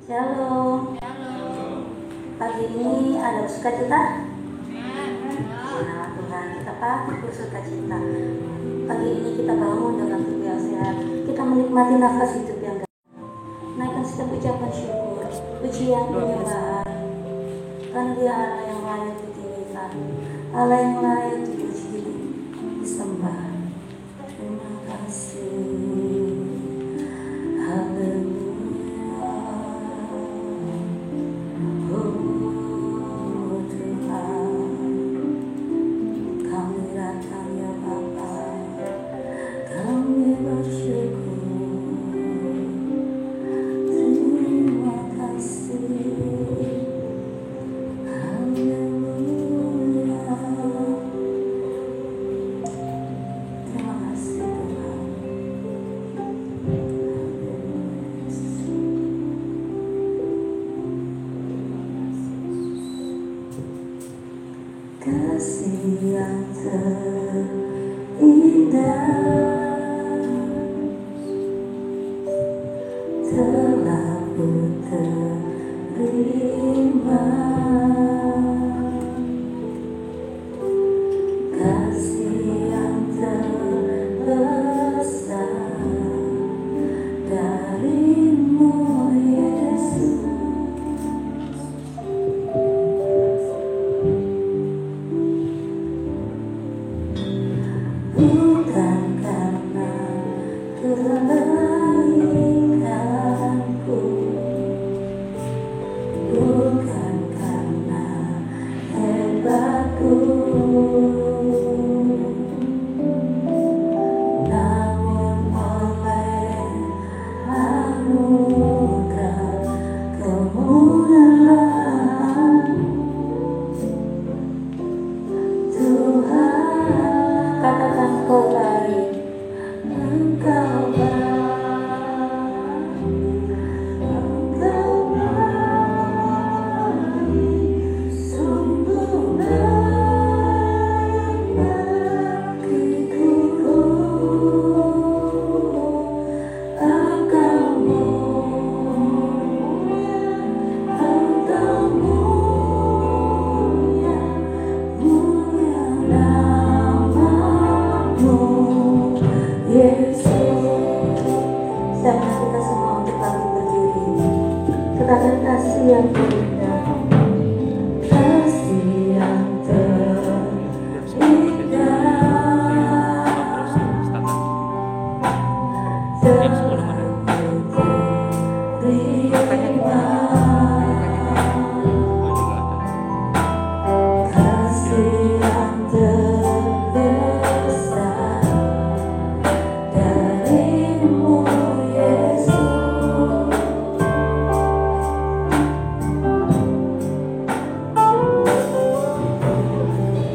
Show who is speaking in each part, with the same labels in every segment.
Speaker 1: Shalom. Pagi ini ada sukacita? Nah, Tuhan kita pasti bersukacita. Pagi ini kita bangun dengan tubuh yang sehat. Kita menikmati nafas hidup yang naikkan setiap ucapan syukur, pujian, penyembahan. Karena Dia Allah yang layak ditinggikan, Allah yang layak dipuji, disembah. Terima kasih. Kasih yang terindah telah ku terima. Kasih yang terbesar darimu Yesus. Bukan karena kebaikanku, bukan karena hebatku, namun oleh anugerah kemuliaan Tuhan. Katakan kau baik, engkau baik, engkau baik, sungguh baik bagiku. Engkau mulia, engkau mulia, mulia Yesus. Saya kita semua untuk kami berdiri. Katakan kasih yang terindah, kasih yang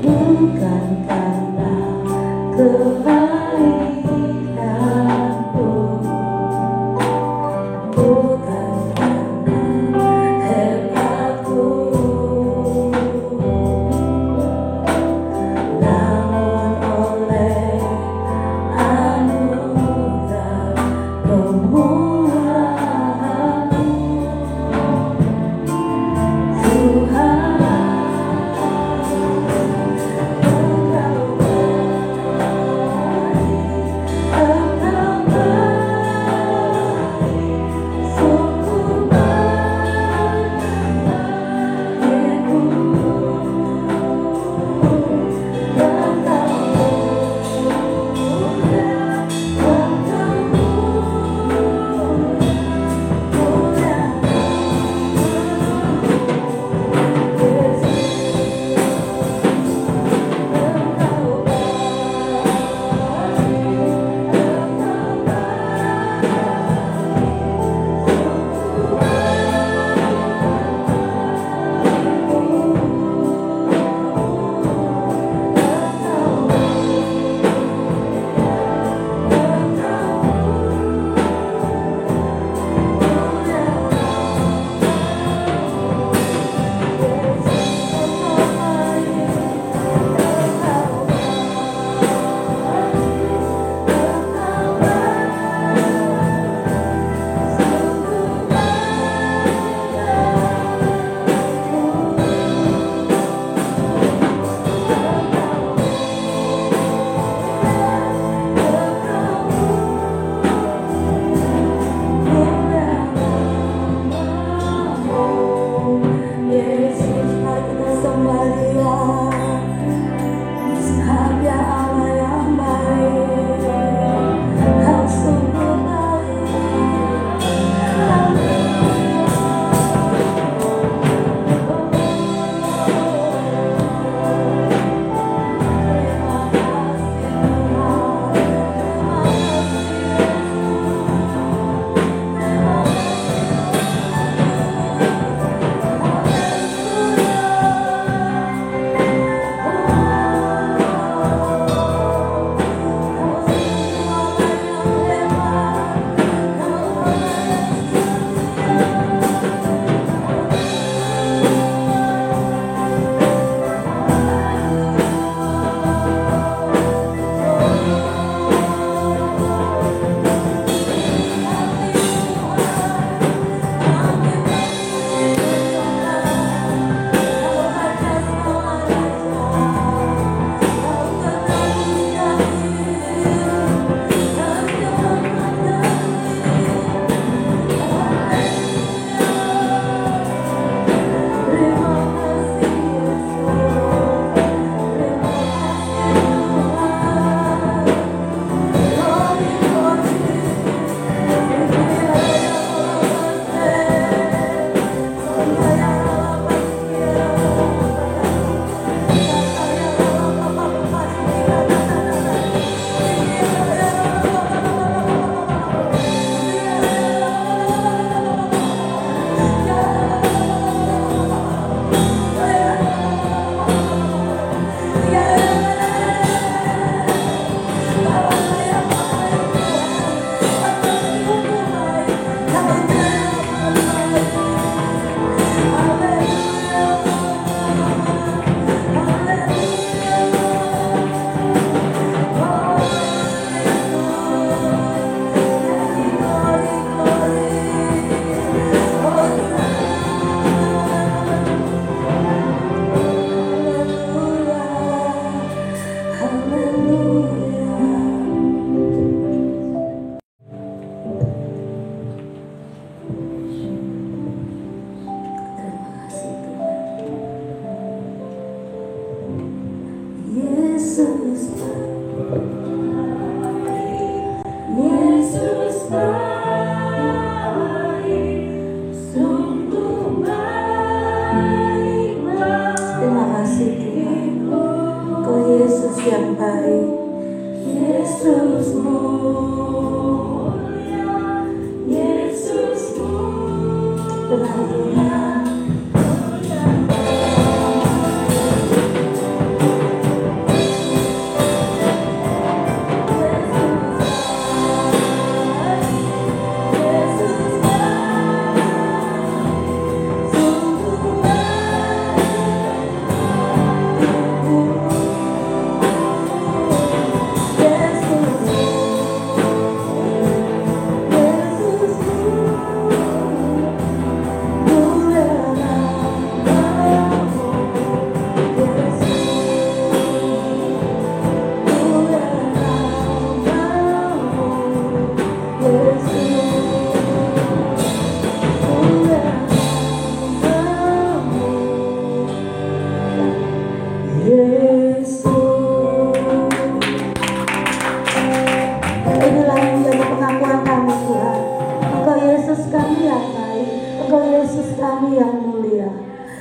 Speaker 1: bukan karena kebaikanku, bukan karena hebatku, namun oleh anugerah kemuliaan Tuhan.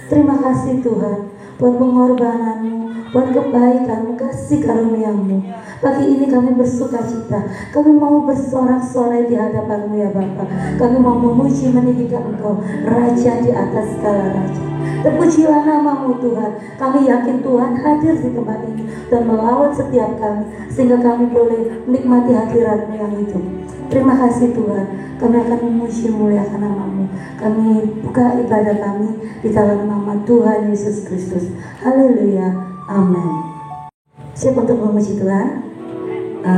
Speaker 1: Terima kasih Tuhan buat pengorbananmu, buat kebaikan, kasih karuniamu. Pagi ini kami bersuka cita, kami mau bersorak-sorai di hadapanmu ya Bapa. Kami mau memuji meninggikan Engkau, Raja di atas segala raja. Terpujilah namamu Tuhan. Kami yakin Tuhan hadir di tempat ini dan melawat setiap kami, sehingga kami boleh menikmati hadirat-Mu yang hidup. Terima kasih Tuhan. Kami akan memuji muliakan namamu. Kami buka ibadah kami di dalam nama Tuhan Yesus Kristus. Haleluya. Amin. Siap untuk memuji Tuhan?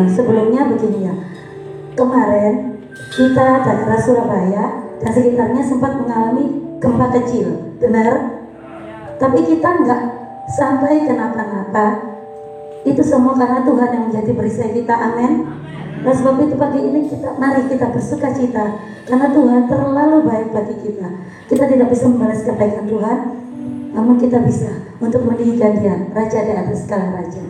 Speaker 1: Sebelumnya begini ya. Kemarin kita daerah Surabaya dan sekitarnya sempat mengalami gempa kecil. Benar? Tapi kita nggak sampai kenapa-napa. Itu semua karena Tuhan yang menjadi perisai kita. Amin. Dan sebab itu pagi ini mari kita bersuka cita karena Tuhan terlalu baik bagi kita. Kita tidak bisa membalas kebaikan Tuhan, namun kita bisa untuk meninggikan Dia, Raja di atas segala raja.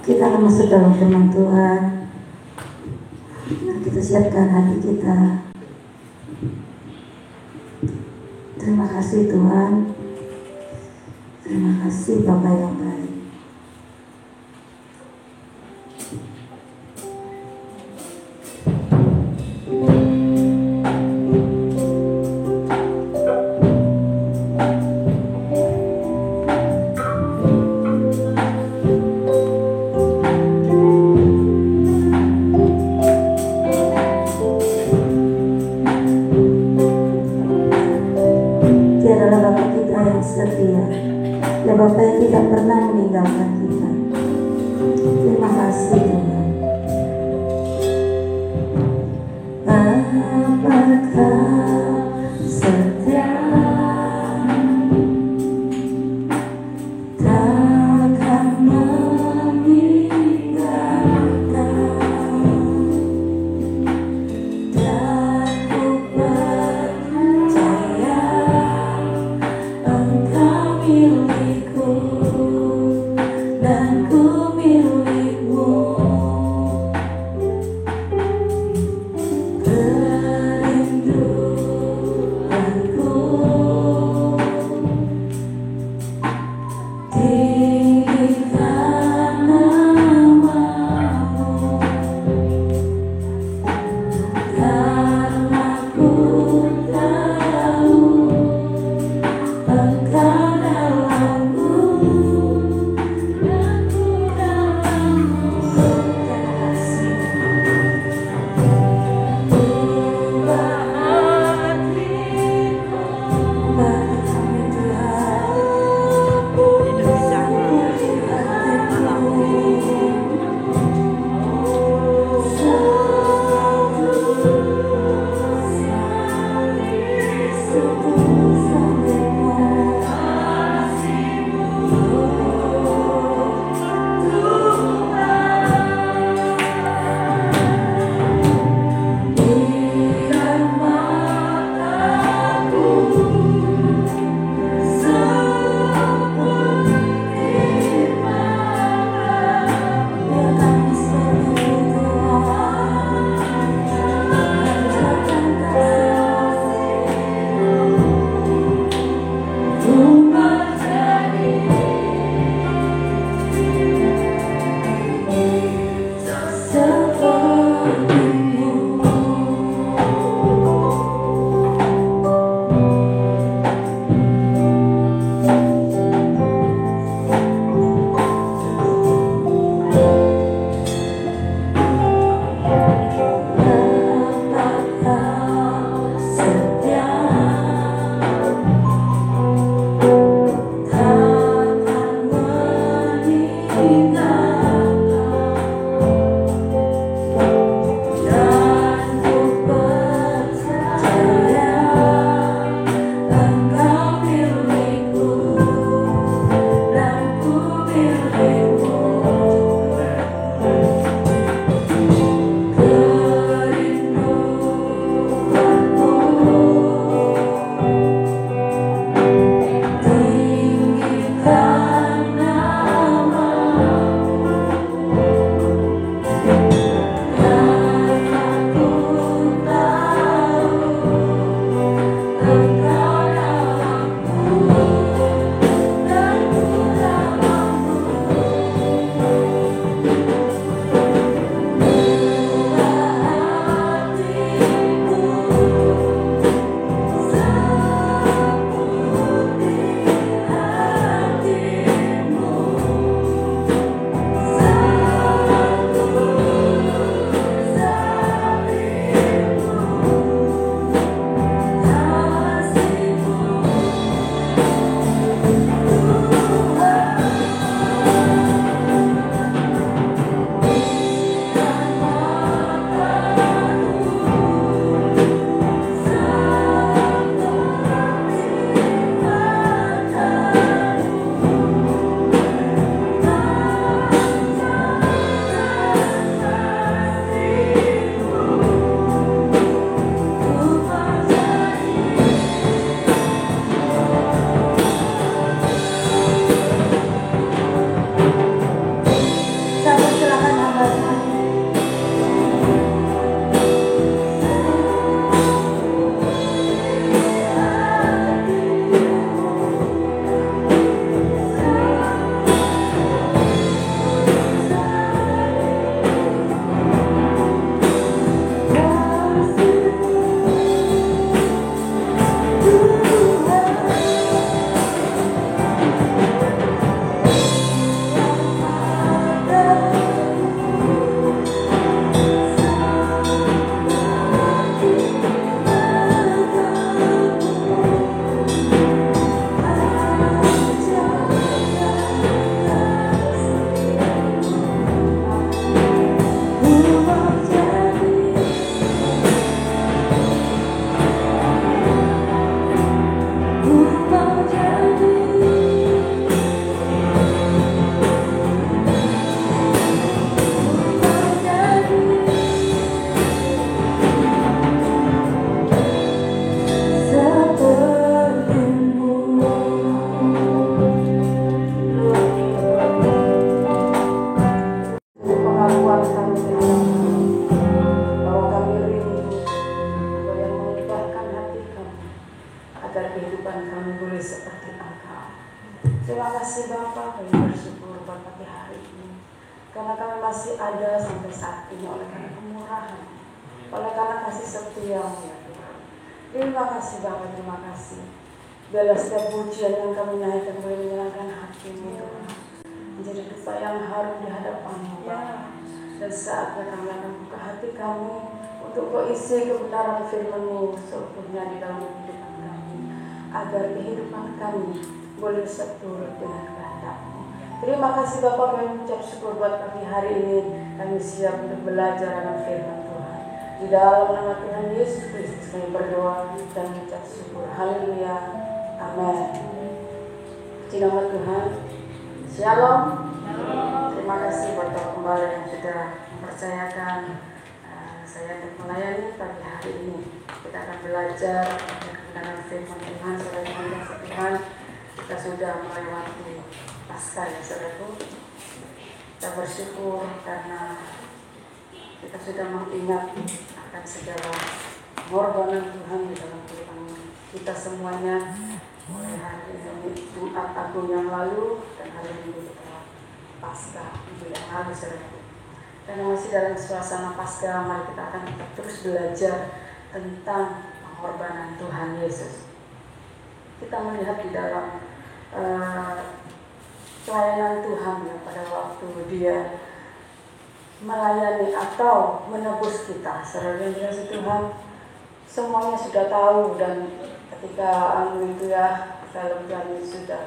Speaker 1: Kita akan masuk dalam firman Tuhan. Nah, kita siapkan hati kita. Terima kasih Tuhan. Terima kasih Bapa yang baik. Ya Bapa yang tidak pernah meninggalkan kita. Terima kasih Tuhan. Apakah setia takkan meninggalkan, dan ku percaya Engkau milikku dan ku milikmu.
Speaker 2: masih ada sampai saat ini oleh karena kemurahan, oleh karena kasih setia-Mu ya Tuhan. Terima kasih Bapa, terima kasih. Biarlah setiap pujian yang kami naikkan boleh menyenangkan hati-Mu Tuhan, menjadi dupa yang harum di hadapan-Mu Bapa. Dan saatnya kami akan buka hati kami untuk Kau isi kebenaran firman-Mu seutuhnya di dalam kehidupan kami, agar kehidupan kami boleh seturut dengan kehendak-Mu. Terima kasih Bapak, kami mengucap syukur buat pagi hari ini. Kami siap untuk belajar dalam firman Tuhan. Di dalam nama Tuhan Yesus Kristus kami berdoa dan mengucap syukur. Haleluya. Amin. Puji nama Tuhan. Shalom. Terima kasih buat Bapak Gembala yang sudah mempercayakan saya untuk melayani pagi hari ini. Kita akan belajar tentang firman Tuhan. Saudara yang Tuhan, kita sudah melewati Paskah ya saudaraku. Kita bersyukur karena kita sudah mengingat akan segala pengorbanan Tuhan di dalam kehidupan kita semuanya. Mulai hari ini Jumat Agung yang lalu dan hari ini kita Paskah minggu yang lalu saudaraku. Karena masih dalam suasana Paskah, mari kita akan terus belajar tentang pengorbanan Tuhan Yesus. Kita melihat di dalam pelayanan Tuhan ya, pada waktu Dia melayani atau menebus kita. Saudara yang dikasihi Tuhan, semuanya sudah tahu, dan ketika itu ya film Tuhan sudah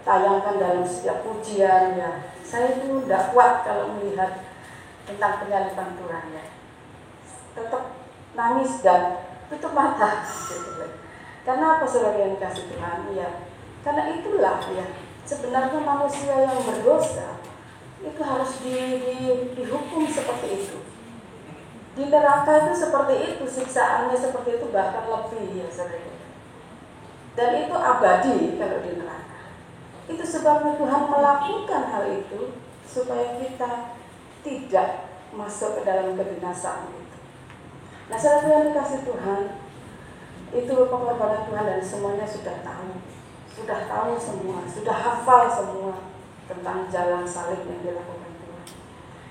Speaker 2: tayangkan dalam setiap pujian ya, saya itu tidak kuat kalau melihat tentang penyaliban Tuhan ya, tetap nangis dan tutup mata gitu. Karena apa saudara yang dikasihi Tuhan ya? Karena itulah ya, sebenarnya manusia yang berdosa itu harus dihukum seperti itu. Di neraka itu seperti itu, siksaannya seperti itu, bahkan lebih ya saudara. Dan itu abadi kalau di neraka. Itu sebabnya Tuhan melakukan hal itu supaya kita tidak masuk ke dalam kebinasaan itu. Nah saudara yang dikasihi Tuhan, itu pengorbanan Tuhan dan semuanya sudah tahu semua, sudah hafal semua tentang jalan salib yang dilakukan Tuhan.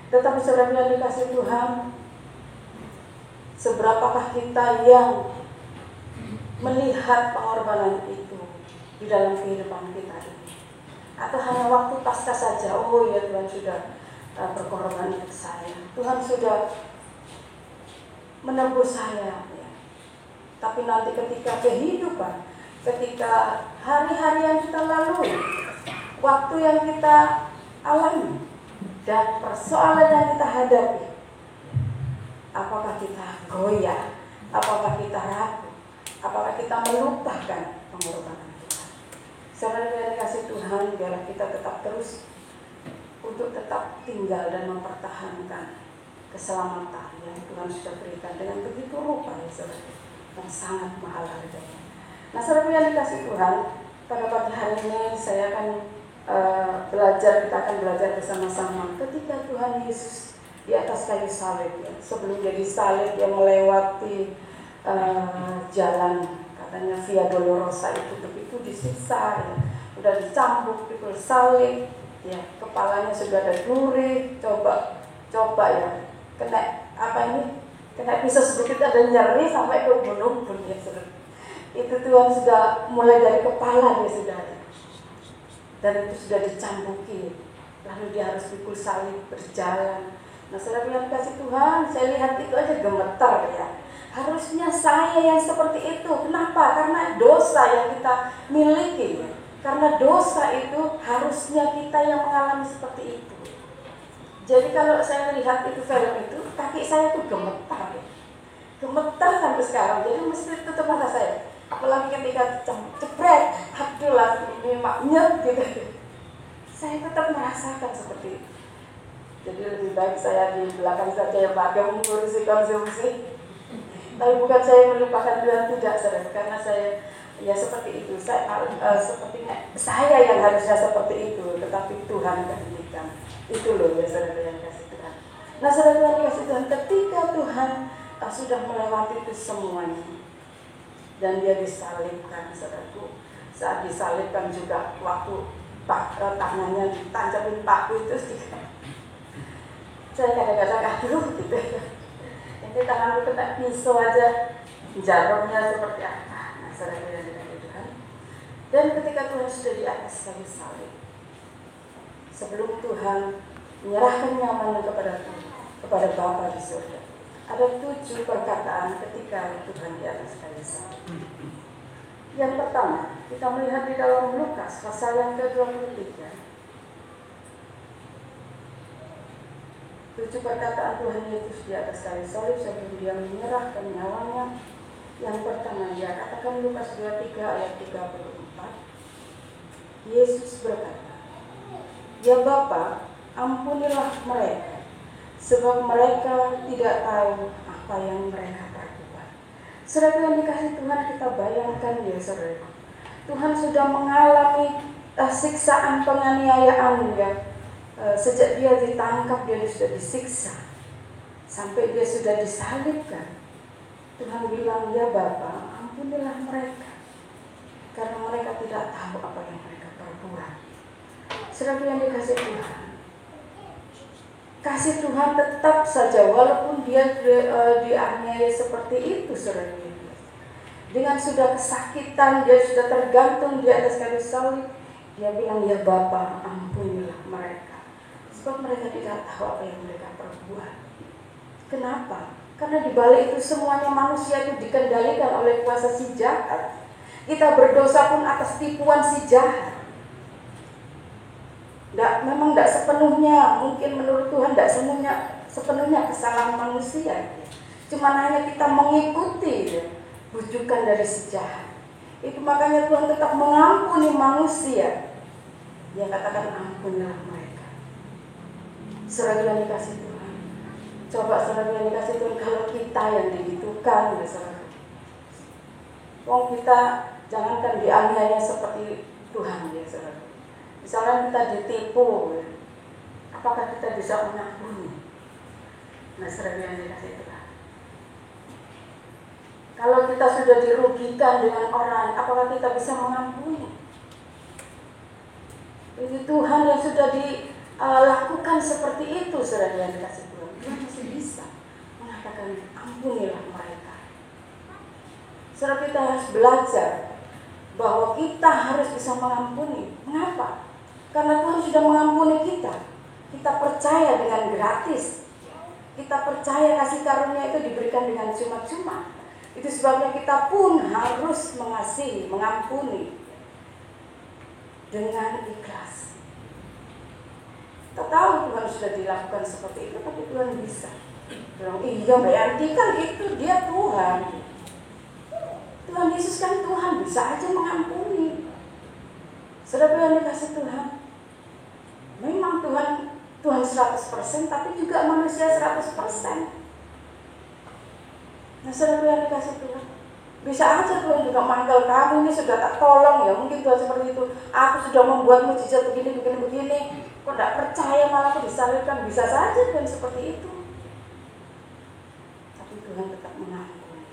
Speaker 2: Tetapi saudara yang dikasihi Tuhan, seberapakah kita yang melihat pengorbanan itu di dalam kehidupan kita ini? Atau hanya waktu Paskah saja, oh ya Tuhan sudah berkorban untuk saya, Tuhan sudah menebus saya ya. Tapi nanti ketika kehidupan, ketika hari-hari yang kita lalui, waktu yang kita alami, dan persoalan yang kita hadapi, apakah kita goyah, apakah kita ragu, apakah kita melupakan pengorbanan Tuhan? Saudara yang dikasihi Tuhan, biarlah kita tetap terus untuk tetap tinggal dan mempertahankan keselamatan yang Tuhan sudah berikan dengan begitu rupa ya saudara, yang sangat mahal harganya. Nah saudara yang dikasihi Tuhan, pada pagi hari ini saya akan kita akan belajar bersama-sama ketika Tuhan Yesus di atas kayu salib ya. Sebelum jadi salib dia melewati jalan katanya Via Dolorosa itu begitu disiksa ya. Udah dicambuk, pikul salib ya, kepalanya sudah ada duri, coba ya, kena pisau sedikit ada nyeri sampai ke ubun-ubun ya saudara. Itu Tuhan sudah mulai dari kepala dia sudah, dan itu sudah dicambuki, lalu dia harus pikul salib berjalan. Nah saudara yang dikasihi Tuhan, saya lihat itu aja gemetar ya. Harusnya saya yang seperti itu. Kenapa? Karena dosa yang kita miliki. Karena dosa itu harusnya kita yang mengalami seperti itu. Jadi kalau saya lihat itu film itu, kaki saya tuh gemetar ya. Gemetar sampai sekarang. Jadi mesti tutup mata saya. Apalagi ketika cepret, Abdullah ini maknya gitu. Saya tetap merasakan seperti itu. Jadi lebih baik saya di belakang saja ya Pak, mengurusi konsumsi. Tapi bukan saya melupakan Tuhan, tidak saudara, karena saya ya seperti itu. Sepertinya saya yang harusnya seperti itu, tetapi Tuhan kehendak. Itu loh ya saudara yang kasih Tuhan. Nah saudara yang kasih Tuhan, ketika Tuhan sudah melewati itu semuanya dan dia disalibkan, saudaraku. Saat disalibkan juga waktu tangannya ditancapin paku itu saya kadang-kadang aduh gitu ya. Ini tanganku kena pisau aja, jarumnya seperti apa. Nah, saudara yang dikasihi Tuhan. Dan ketika Tuhan sudah di atas kayu salib, sebelum Tuhan menyerahkan nyawanya kepada Bapa di surga, ada 7 perkataan ketika Tuhan di atas kayu salib. Yang pertama, kita melihat di dalam Lukas pasal yang ke-23. 7 perkataan Tuhan Yesus di atas kayu salib sebelum dia menyerahkan nyawanya. Yang pertama dia katakan, Lukas 23 ayat 34. Yesus berkata, "Ya Bapa, ampunilah mereka, sebab mereka tidak tahu apa yang mereka perbuat." Saudara yang dikasihi Tuhan, kita bayangkan ya saudara, Tuhan sudah mengalami siksaan penganiayaan ya. Sejak dia ditangkap, dia sudah disiksa sampai dia sudah disalibkan. Tuhan bilang, "Ya Bapa, ampunilah mereka, karena mereka tidak tahu apa yang mereka perbuat." Saudara yang dikasihi Tuhan, kasih Tuhan tetap saja walaupun dia dianiaya seperti itu, saudara. Dengan sudah kesakitan, dia sudah tergantung di atas kayu salib, dia bilang, "Ya Bapa, ampunilah mereka, sebab mereka tidak tahu apa yang mereka perbuat." Kenapa? Karena di balik itu semuanya manusia itu dikendalikan oleh kuasa si jahat. Kita berdosa pun atas tipuan si jahat. Memang tidak sepenuhnya, mungkin menurut Tuhan tidak sepenuhnya kesalahan manusia. Cuma hanya kita mengikuti bujukan dari si jahat. Itu makanya Tuhan tetap mengampuni manusia. Dia katakan, "Ampunilah mereka." Saudara yang dikasihi Tuhan, coba saudara yang dikasihi Tuhan, kalau kita yang digitukan, ya saudara, kita jangankan dianiaya seperti Tuhan ya saudara. Misalnya kita ditipu, ya, apakah kita bisa mengampuni? Nah, saudara yang dikasihi Tuhan, kalau kita sudah dirugikan dengan orang, apakah kita bisa mengampuni? Ini Tuhan yang sudah lakukan seperti itu, saudara yang dikasihi Tuhan. Dia masih bisa mengatakan, "Ampunilah mereka." Saudara, kita harus belajar bahwa kita harus bisa mengampuni. Mengapa? Karena Tuhan sudah mengampuni kita. Kita percaya dengan gratis. Kita percaya kasih karunia itu diberikan dengan cuma-cuma. Itu sebabnya kita pun harus mengasihi, mengampuni dengan ikhlas. Kita tahu Tuhan sudah dilakukan seperti itu, tapi Tuhan bisa. Bilang, "Iya Mbak Yanti, kan itu dia Tuhan. Tuhan Yesus kan Tuhan, bisa aja mengampuni." Saudara yang dikasihi Tuhan, memang Tuhan 100%, tapi juga manusia 100%. Nah, saudara yang dikasihi Tuhan, bisa aja Tuhan juga manggil kamu, "Ini sudah tak tolong ya." Mungkin Tuhan seperti itu, "Aku sudah membuat mujizat begini. Kok tidak percaya, malah aku disalibkan." Bisa saja Tuhan seperti itu. Tapi Tuhan tetap mengampuni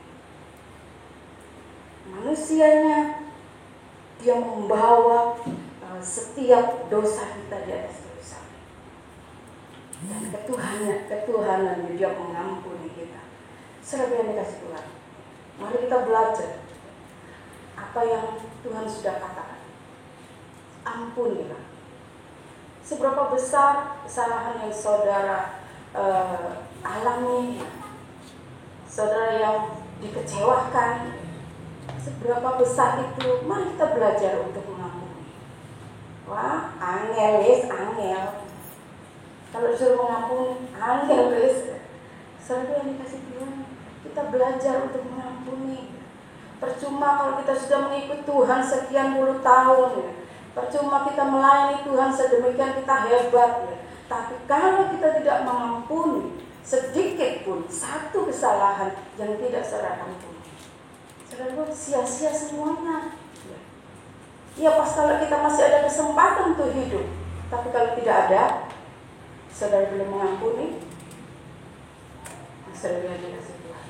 Speaker 2: manusianya. Dia membawa setiap dosa kita di atas dosa. Dan ketuhanan dia mengampuni kita. Saudara yang dikasihi Tuhan, mari kita belajar apa yang Tuhan sudah katakan. Ampunilah. Seberapa besar kesalahan yang saudara alami, saudara yang dikecewakan, seberapa besar itu, mari kita belajar untuk mengampuni. Wah, angel. Kalau disuruh mengampuni, angel. Saudara yang dikasihi Tuhan, kita belajar untuk mengampuni. Percuma kalau kita sudah mengikut Tuhan sekian puluh tahun, ya. Percuma kita melayani Tuhan sedemikian kita hebat, ya. Tapi kalau kita tidak mengampuni sedikit pun satu kesalahan yang tidak saudara ampuni, saudara, sia-sia semuanya. Ya pas kalau kita masih ada kesempatan untuk hidup, tapi kalau tidak ada, saudara belum mengampuni, saudara yang dikasihi Tuhan.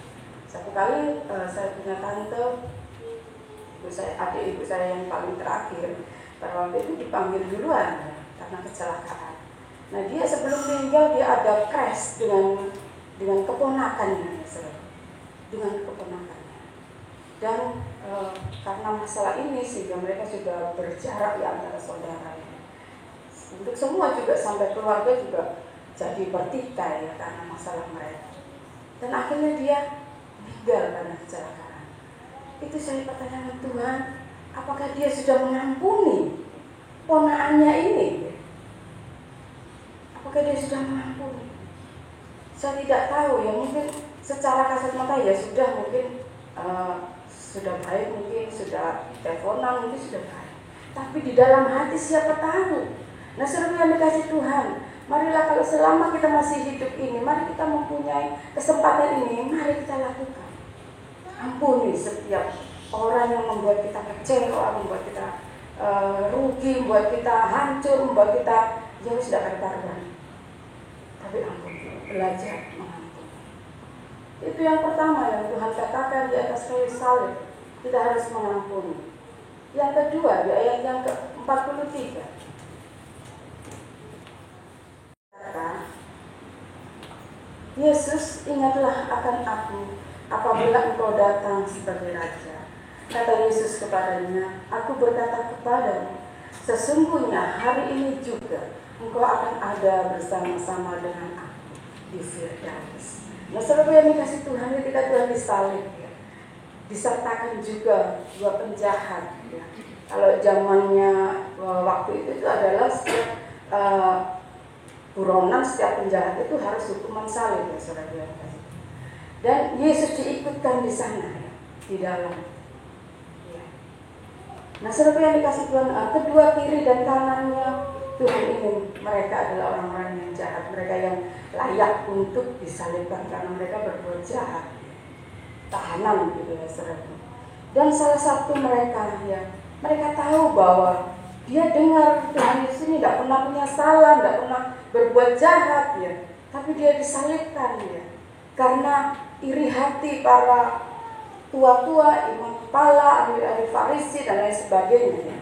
Speaker 2: Satu kali saya punya tante, adik ibu saya yang paling terakhir, pada waktu itu dipanggil duluan ya, karena kecelakaan. Nah dia sebelum meninggal dia ada crash dengan keponakannya, dengan keponakannya. Dan karena masalah ini sehingga mereka sudah berjarak ya antara saudara. Untuk semua juga sampai keluarga juga jadi bertikai ya karena masalah mereka. Dan akhirnya dia meninggal karena kecelakaan. Itu saya pertanyaan Tuhan, apakah dia sudah mengampuni ponakannya ini? Apakah dia sudah mengampuni? Saya tidak tahu ya, mungkin secara kasat mata ya sudah mungkin sudah baik, mungkin sudah teleponan, mungkin sudah baik. Tapi di dalam hati siapa tahu? Nah seru yang dikasih Tuhan, marilah kalau selama kita masih hidup ini, mari kita mempunyai kesempatan ini, mari kita lakukan. Ampuni setiap orang yang membuat kita kecewa, membuat kita rugi, membuat kita hancur, membuat kita jauh sudah karuan. Tapi ampuni, belajar mengampuni. Itu yang pertama yang Tuhan katakan di atas kayu salib, kita harus mengampuni. Yang kedua di ayat yang ke-43. Yesus, ingatlah akan aku apabila engkau datang sebagai Raja. Kata Yesus kepadanya, aku berkata kepadamu, sesungguhnya hari ini juga engkau akan ada bersama-sama dengan aku di Firdaus. Nah saudara yang dikasih Tuhan, ketika Tuhan disalib ya, disertakan juga dua penjahat ya. Kalau zamannya waktu itu adalah buronan, setiap penjahat itu harus hukuman salib ya saudara. Dan Yesus diikutkan di sana ya, di dalam. Ya. Nah saudara yang dikasih Tuhan, kedua kiri dan kanannya Tuhan ingin mereka adalah orang-orang yang jahat, mereka yang layak untuk disalibkan karena mereka berbuat jahat, tahanan gitu ya saudara. Dan salah satu mereka ya, mereka tahu bahwa dia dengar Tuhan Yesus ini tidak pernah punya salah, tidak pernah berbuat jahat ya, tapi dia disalibkan ya, karena iri hati para tua-tua, imam kepala, ahli Farisi dan lain sebagainya ya.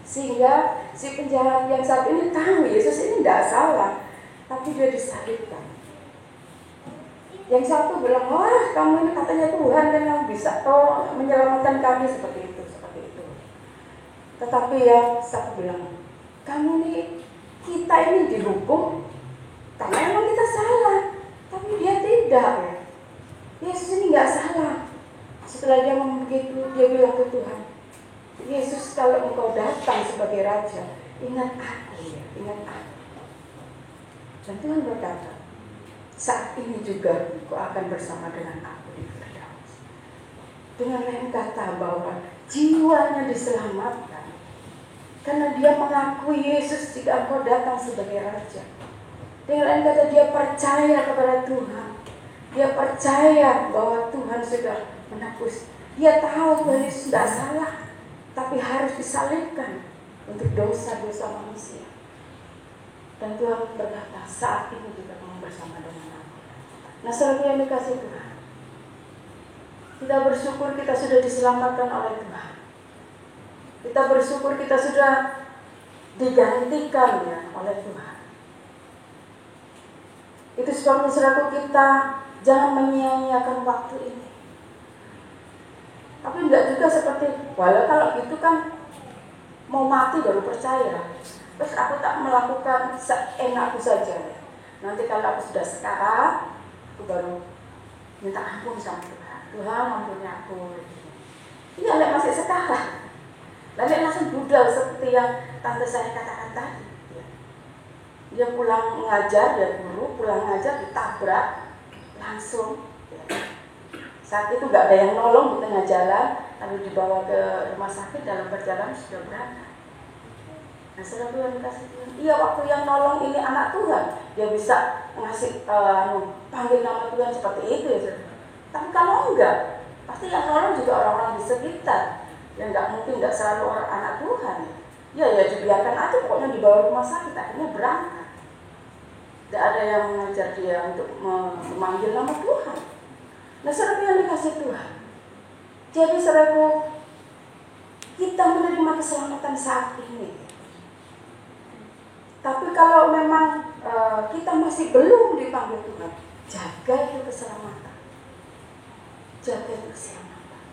Speaker 2: Sehingga si penjahat yang saat ini tahu Yesus ini tidak salah, tapi dia disalibkan. Yang satu bilang, wah kamu ini katanya Tuhan dan yang bisa menyelamatkan kami seperti itu. Tetapi yang satu bilang, kamu ini, kita ini dihukum karena memang kita salah, tapi dia tidak ya. Yesus ini nggak salah. Setelah dia ngomong begitu, dia bilang ke Tuhan, Yesus kalau engkau datang sebagai Raja, ingat aku ya, ingat aku. Dan Tuhan berkata, saat ini juga engkau akan bersama dengan aku di Firdaus. Dengan lain kata bahwa jiwanya diselamatkan karena dia mengakui Yesus jika engkau datang sebagai Raja. Dengan lain kata dia percaya kepada Tuhan. Dia percaya bahwa Tuhan sudah menebus. Dia tahu Tuhan Yesus tidak salah, tapi harus disalibkan untuk dosa-dosa manusia. Dan Tuhan berkata, saat ini juga kamu bersama dengan aku. Nah saudara yang dikasih Tuhan, kita bersyukur kita sudah diselamatkan oleh Tuhan. Kita bersyukur kita sudah digantikan ya oleh Tuhan. Itu sebabnya saudara kita jangan menyia-nyiakan waktu ini. Tapi enggak juga seperti, walau kalau gitu kan mau mati baru percaya. Terus aku tak melakukan seenakku saja. Nanti kalau aku sudah sekarat, aku baru minta ampun sama Tuhan. Tuhan ampuni aku. Iya, masih sekarat. Lalu langsung budal seperti yang tante saya katakan tadi. Dia pulang mengajar, dia guru, pulang mengajar ditabrak langsung. Saat itu nggak ada yang nolong di tengah jalan, lalu dibawa ke rumah sakit, dalam perjalanan sudah berangkat. Nah setelah Tuhan dikasih Tuhan, iya waktu yang nolong ini anak Tuhan, dia bisa ngasih panggil nama Tuhan seperti itu ya. Tapi kalau enggak, pasti yang nolong juga orang-orang di sekitar. Ya nggak mungkin nggak selalu orang anak Tuhan. Ya dibiarkan aja, pokoknya dibawa rumah sakit, akhirnya berangkat. Tidak ada yang mengajar dia untuk memanggil nama Tuhan. Nah saudara yang dikasih Tuhan. Jadi saudaraku, kita menerima keselamatan saat ini. Tapi kalau memang kita masih belum dipanggil Tuhan, jaga itu keselamatan. Jaga itu keselamatan.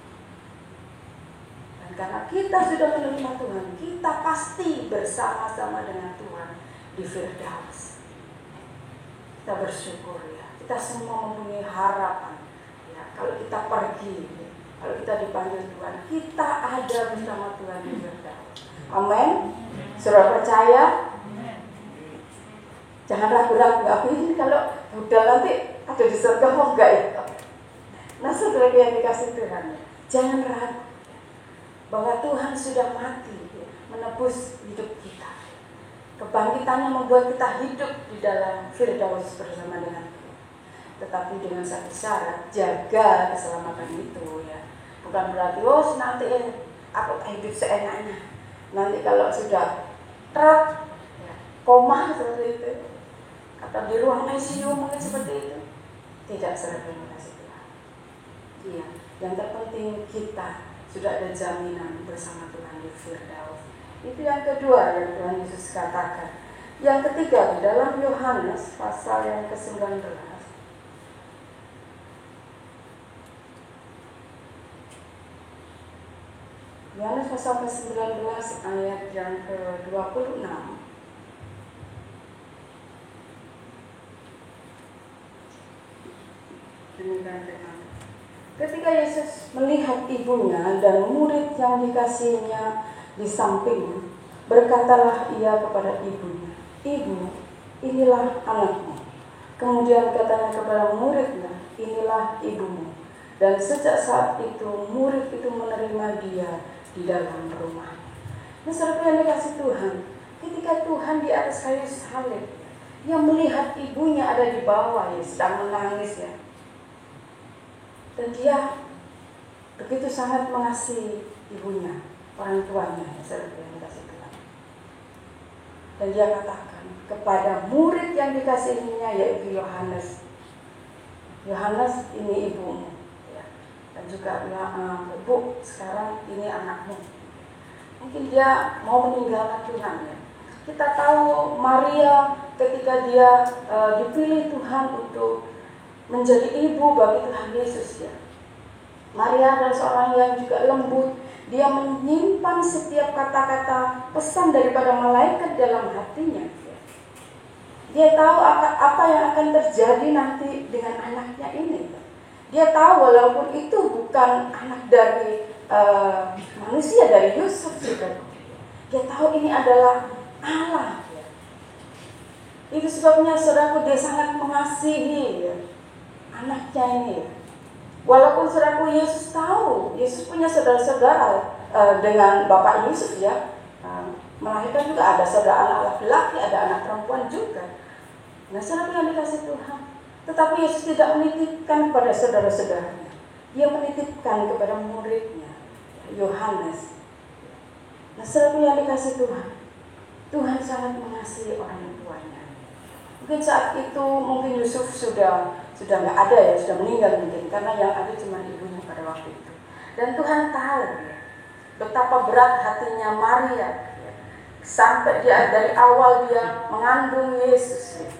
Speaker 2: Dan karena kita sudah menerima Tuhan, kita pasti bersama-sama dengan Tuhan di Firdaus. Kita bersyukur ya. Kita semua mempunyai harapan. Ya, kalau kita pergi, ya, kalau kita dipanggil Tuhan, kita ada bersama Tuhan di Firdaus. Amin. Saudara percaya? Jangan ragu-ragu, aku ini kalau udah nanti ada di surga mau enggak ya? Nah saudara yang dikasih Tuhan, jangan ragu bahwa Tuhan sudah mati menebus hidup kita. Kebangkitannya membuat kita hidup di dalam Firdaus bersama dengan Tuhan. Tetapi dengan satu syarat, jaga keselamatan itu ya. Bukan berarti nanti aku hidup seenaknya. Nanti kalau sudah koma seperti itu, atau di ruang ICU mungkin seperti itu, tidak seragam kasih Tuhan. Iya, yang terpenting kita sudah ada jaminan bersama Tuhan di Firdaus. Itu yang kedua yang Tuhan Yesus katakan. Yang ketiga di dalam Yohanes pasal yang ke-19. Yohanes pasal ke-19 ayat yang ke-26. Ketika Yesus melihat ibunya dan murid yang dikasihinya di sampingnya, berkatalah ia kepada ibunya, "Ibu, inilah anakmu." Kemudian katanya kepada muridnya, "Inilah ibumu." Dan sejak saat itu murid itu menerima dia di dalam rumah. Nah, saudara yang dikasih Tuhan, ketika Tuhan di atas kayu salib, dia melihat ibunya ada di bawah ya, sedang menangis ya. Dan dia begitu sangat mengasihi ibunya, orang tuanya, saudara yang dikasih Tuhan. Dan dia katakan kepada murid yang dikasihinya, yaitu Yohanes, "Yohanes, ini ibumu." Ya. Dan juga "Bu, sekarang ini anakmu." Mungkin dia mau meninggalkan Tuhan ya. Kita tahu Maria ketika dia dipilih Tuhan untuk menjadi ibu bagi Tuhan Yesus ya. Maria adalah seorang yang juga lembut. Dia menyimpan setiap kata-kata pesan daripada malaikat dalam hatinya. Dia tahu apa yang akan terjadi nanti dengan anaknya ini. Dia tahu walaupun itu bukan anak dari manusia, dari Yusuf juga. Dia tahu ini adalah Allah. Itu sebabnya saudaraku, dia sangat mengasihi anaknya ini. Walaupun saudaraku Yesus tahu, Yesus punya saudara-saudara dengan Bapak Yusuf ya. Melahirkan juga ada saudara anak laki-laki, ada anak perempuan juga. Nah, saudaraku yang dikasih Tuhan. Tetapi Yesus tidak menitipkan kepada saudara-saudaranya. Dia menitipkan kepada muridnya, Yohanes. Nah, saudaraku yang dikasih Tuhan, Tuhan sangat mengasihi orang tuanya. Mungkin saat itu mungkin Yusuf sudah nggak ada ya, sudah meninggal mungkin, karena yang ada cuma ibunya pada waktu itu. Dan Tuhan tahu ya, betapa berat hatinya Maria ya, sampai dia dari awal dia mengandung Yesus ya,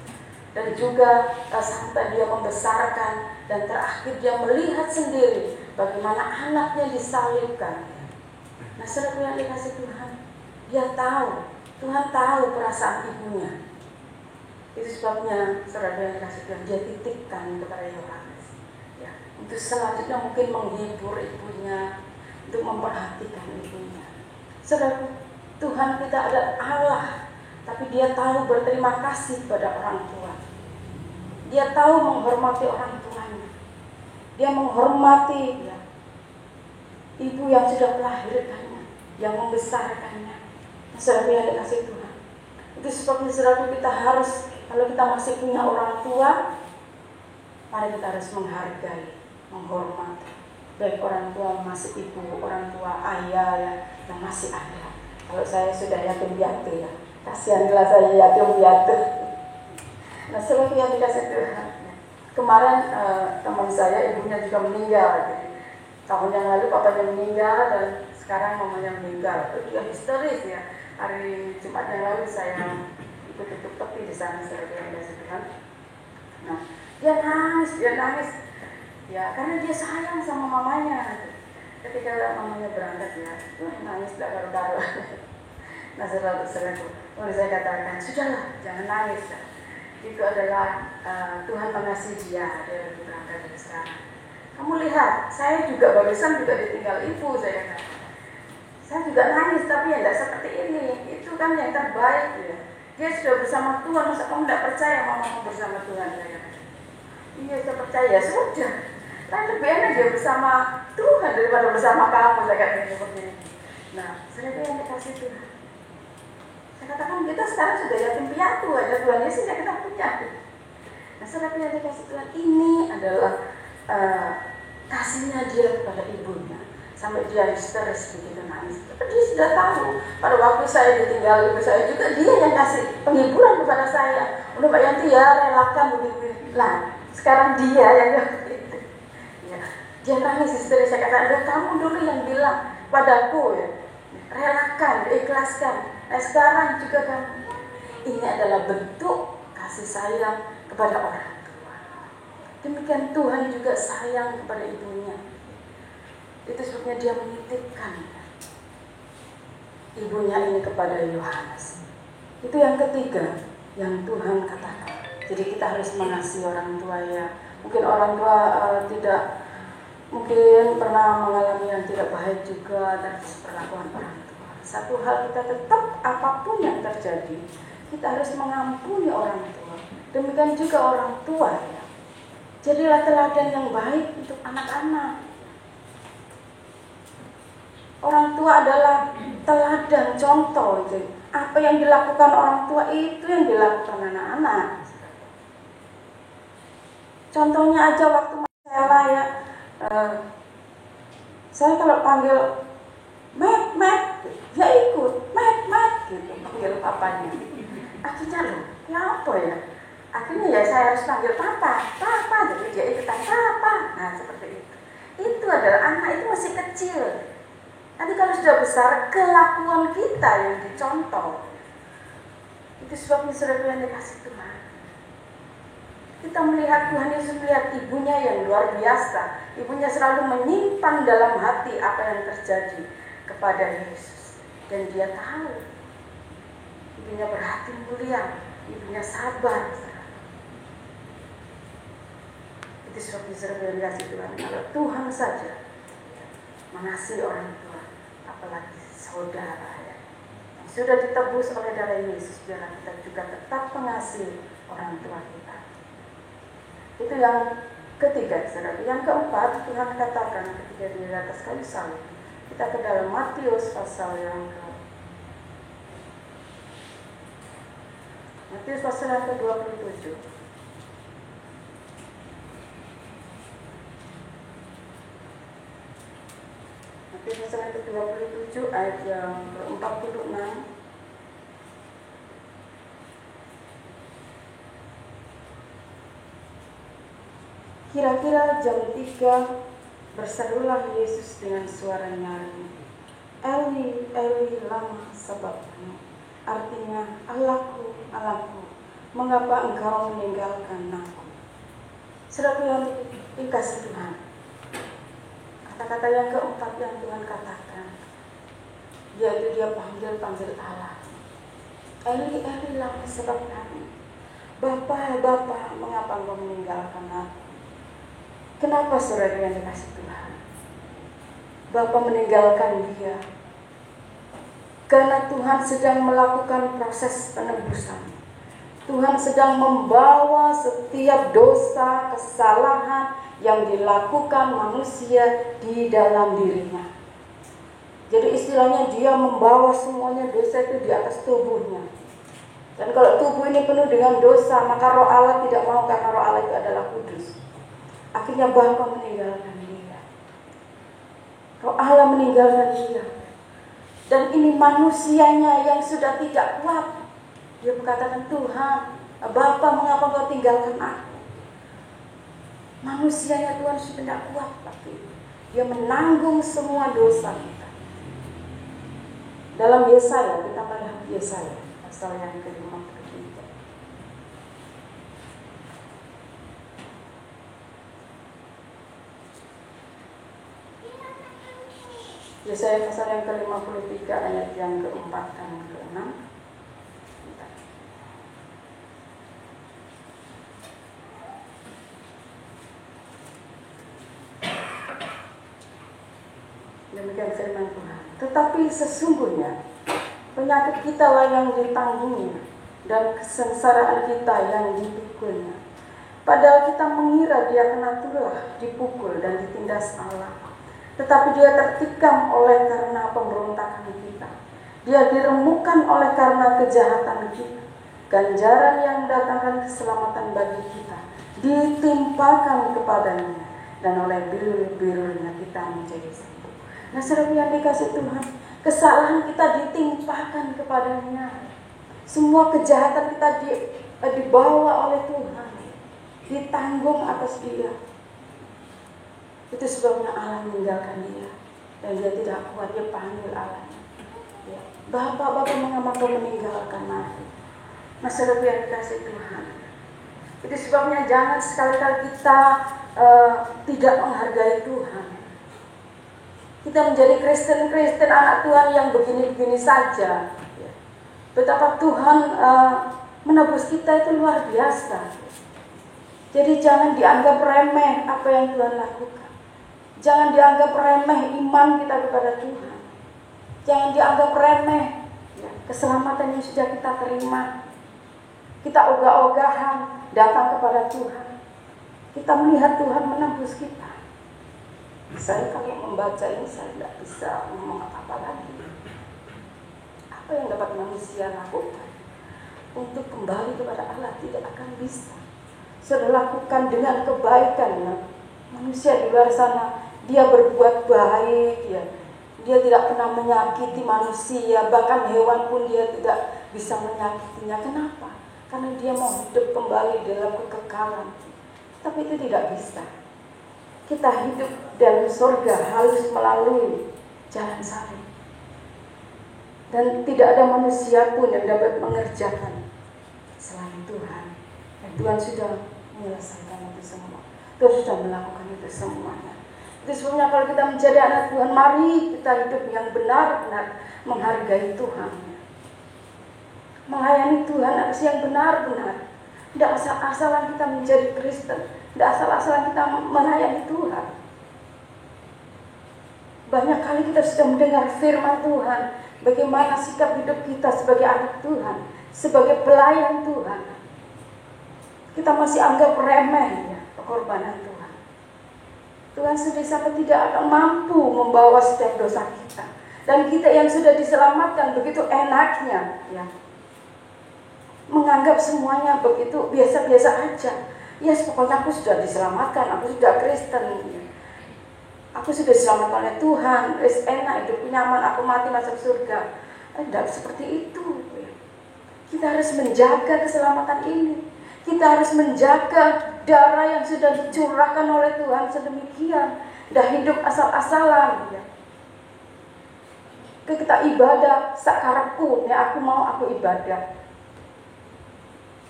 Speaker 2: dan juga sampai dia membesarkan, dan terakhir dia melihat sendiri bagaimana anaknya disalibkan. Nah, saudara yang dikasih Tuhan, dia tahu, Tuhan tahu perasaan ibunya. Itu sebabnya saudara yang dikasih Tuhan, dia titipkan kepada Yohanes ya, untuk selanjutnya mungkin menghibur ibunya, untuk memperhatikan ibunya. Saudara, Tuhan kita ada Allah, tapi dia tahu berterima kasih pada orang tua. Dia tahu menghormati orang tuanya. Dia menghormati ya, ibu yang sudah melahirkannya, yang membesarkannya. Saudara yang dikasih Tuhan, itu sebabnya saudara kita harus, kalau kita masih punya orang tua, mari kita harus menghargai, menghormati. Baik orang tua masih ibu, orang tua ayah ya, yang masih ada. Kalau saya sudah yatim piatu ya, kasihanlah saya yatim piatu. Nah, selalu yang dikasih Tuhan. Kemarin teman saya ibunya juga meninggal. Tahun yang lalu papanya meninggal dan sekarang mamanya meninggal. Dia histeris ya. Hari Jumat yang lalu saya ikut peti di sana, saudara yang kasih Tuhan. Nah, dia nangis. Ya, karena dia sayang sama mamanya. Ketika mamanya berangkat ya, nangis tidak karu-karu. Nah, saudara-saudaraku, lalu saya katakan, sudahlah, jangan nangis. Itu adalah Tuhan mengasihi dia berangkat dari sekarang. Kamu lihat, saya juga barusan juga ditinggal ibu, saya katakan. Saya juga nangis, tapi ya tidak seperti ini. Itu kan yang terbaik ya. Dia sudah bersama Tuhan, masa kamu tidak percaya mamamu bersama Tuhan? Saya katakan. Iya, saya percaya, sudah. Kan lebih enak dia bersama Tuhan daripada bersama kamu, saya katakan seperti ini. Nah, saudara yang dikasih Tuhan. Saya katakan kita sekarang sudah yatim piatu, ada Tuhan Yesus yang kita punya. Nah, saudara yang dikasih Tuhan, ini adalah kasihnya dia kepada ibunya. Sampai dia histeris begitu nangis. Tapi dia sudah tahu, pada waktu saya ditinggal ibu saya juga, dia yang kasih penghiburan kepada saya. Udah Mbak Yanti ya, relakan begitu. Nah, sekarang dia yang begitu. Ya, dia nangis histeris. Saya katakan, kamu dulu yang bilang padaku ya, relakan, ikhlaskan. Nah, sekarang juga kamu. Ini adalah bentuk kasih sayang kepada orang tua. Demikian Tuhan juga sayang kepada ibunya. Itu sebabnya dia menitipkan ibunya ini kepada Yohanes. Itu yang ketiga yang Tuhan katakan. Jadi kita harus mengasihi orang tua ya. Mungkin orang tua mungkin pernah mengalami yang tidak baik juga dari perlakuan orang tua. Satu hal kita tetap apapun yang terjadi, kita harus mengampuni orang tua. Demikian juga orang tua ya. Jadilah teladan yang baik untuk anak-anak. Orang tua adalah teladan, contoh. Jadi, apa yang dilakukan orang tua itu yang dilakukan anak-anak. Contohnya aja waktu Marcella ya, saya kalau panggil Mat, ya ikut, Mat, gitu, panggil papanya. Akhirnya loh, ya apa ya? Akhirnya ya saya harus panggil papa, jadi dia ikutan papa. Nah seperti itu. Itu adalah anak itu masih kecil. Nanti kalau sudah besar, kelakuan kita yang dicontoh. Itu sebabnya saudara yang dikasih Tuhan. Kita melihat Tuhan Yesus melihat ibunya yang luar biasa. Ibunya selalu menyimpan dalam hati apa yang terjadi kepada Yesus. Dan dia tahu. Ibunya berhati mulia. Ibunya sabar. Itu sebabnya saudara yang dikasih Tuhan. Kalau Tuhan saja mengasihi orang tua, apalagi saudara ya, yang sudah ditebus oleh darah Yesus, biarlah kita juga tetap mengasihi orang tua kita. Itu yang ketiga, saudara. Yang keempat, Tuhan katakan ketika di atas kayu salib. Kita ke dalam Matius pasal yang Matius pasal yang ke-27. Pasal ke-27 ayat yang ke-46. Kira-kira jam 3 berserulah Yesus dengan suara nyaring, Eli, Eli, lama sabachthani. Artinya, Allahku, Allahku, mengapa engkau meninggalkan aku? Saudara yang dikasih Tuhan, kata-kata yang keempat yang Tuhan katakan, yaitu dia panggil Allah. Eli, Eli, lama sabachthani. Bapa, Bapa, mengapa engkau meninggalkan aku? Kenapa saudara yang dikasih Tuhan? Bapa meninggalkan dia karena Tuhan sedang melakukan proses penebusan. Tuhan sedang membawa setiap dosa, kesalahan yang dilakukan manusia di dalam dirinya. Jadi istilahnya dia membawa semuanya dosa itu di atas tubuhnya. Dan kalau tubuh ini penuh dengan dosa, maka roh Allah tidak mau, karena roh Allah itu adalah kudus. Akhirnya Bapa meninggalkan dia. Roh Allah meninggalkan dia. Dan ini manusianya yang sudah tidak kuat. Dia berkatakan, Tuhan, Bapa, mengapa kau tinggalkan aku? Manusianya Tuhan sudah tidak kuat. Tapi dia menanggung semua dosa kita. Dalam Yesaya, kita pada Yesaya pasal yang ke-53. Yesaya pasal yang ke-53 ayat yang ke-4 dan ke-6. Demikian firman Tuhan. Tetapi sesungguhnya penyakit kita lah yang ditanggungnya dan kesengsaraan kita yang dipikulnya. Padahal kita mengira dia kena tulah, dipukul dan ditindas Allah. Tetapi dia tertikam oleh karena pemberontakan kita. Dia diremukkan oleh karena kejahatan kita. Ganjaran yang mendatangkan keselamatan bagi kita ditimpakan kepadanya, dan oleh bilur-bilurnya kita menjadi sembuh. Nah, saudara yang dikasih Tuhan, kesalahan kita ditimpakan kepadanya. Semua kejahatan kita dibawa oleh Tuhan, ditanggung atas dia. Itu sebabnya Allah meninggalkan dia, dan dia tidak kuat, dia panggil Allah. Ya. Bapak mengapa meninggalkan aku? Nah, saudara yang dikasih Tuhan, itu sebabnya jangan sekali-kali kita tidak menghargai Tuhan. Kita menjadi Kristen anak Tuhan yang begini-begini saja. Betapa Tuhan menebus kita itu luar biasa. Jadi jangan dianggap remeh apa yang Tuhan lakukan. Jangan dianggap remeh iman kita kepada Tuhan. Jangan dianggap remeh keselamatan yang sudah kita terima. Kita ogah-ogahan datang kepada Tuhan. Kita melihat Tuhan menebus kita. Saya kalau membaca ini saya tidak bisa ngomong apa-apa lagi. Apa yang dapat manusia lakukan untuk kembali kepada Allah tidak akan bisa. Sudah lakukan dengan kebaikan. Manusia di luar sana dia berbuat baik, dia tidak pernah menyakiti manusia, bahkan hewan pun dia tidak bisa menyakitinya. Kenapa? Karena dia mau hidup kembali dalam kekekalan. Tapi itu tidak bisa. Kita hidup dalam surga harus melalui jalan salib. Dan tidak ada manusia pun yang dapat mengerjakan selain Tuhan. Dan Tuhan sudah menyelesaikan itu semua. Tuhan sudah melakukan itu semuanya. Itu sebabnya kalau kita menjadi anak Tuhan, mari kita hidup yang benar-benar menghargai Tuhan. Melayani Tuhan harus yang benar-benar. Tidak asal-asalan kita menjadi Kristen. Tidak asal-asalan kita melayani Tuhan. Banyak kali kita sudah mendengar firman Tuhan. Bagaimana sikap hidup kita sebagai anak Tuhan, sebagai pelayan Tuhan. Kita masih anggap remeh pengorbanan Tuhan. Tuhan sudah sampai tidak akan mampu membawa setiap dosa kita. Dan kita yang sudah diselamatkan begitu enaknya menganggap semuanya begitu biasa-biasa aja. Pokoknya aku sudah diselamatkan, aku sudah Kristen, aku sudah diselamatkan oleh Tuhan, enak, hidupku nyaman, aku mati masuk surga. Tidak seperti itu. Kita harus menjaga keselamatan ini. Kita harus menjaga darah yang sudah dicurahkan oleh Tuhan sedemikian. Tidak hidup asal-asalan. Kita ibadah sakarepku, aku mau aku ibadah.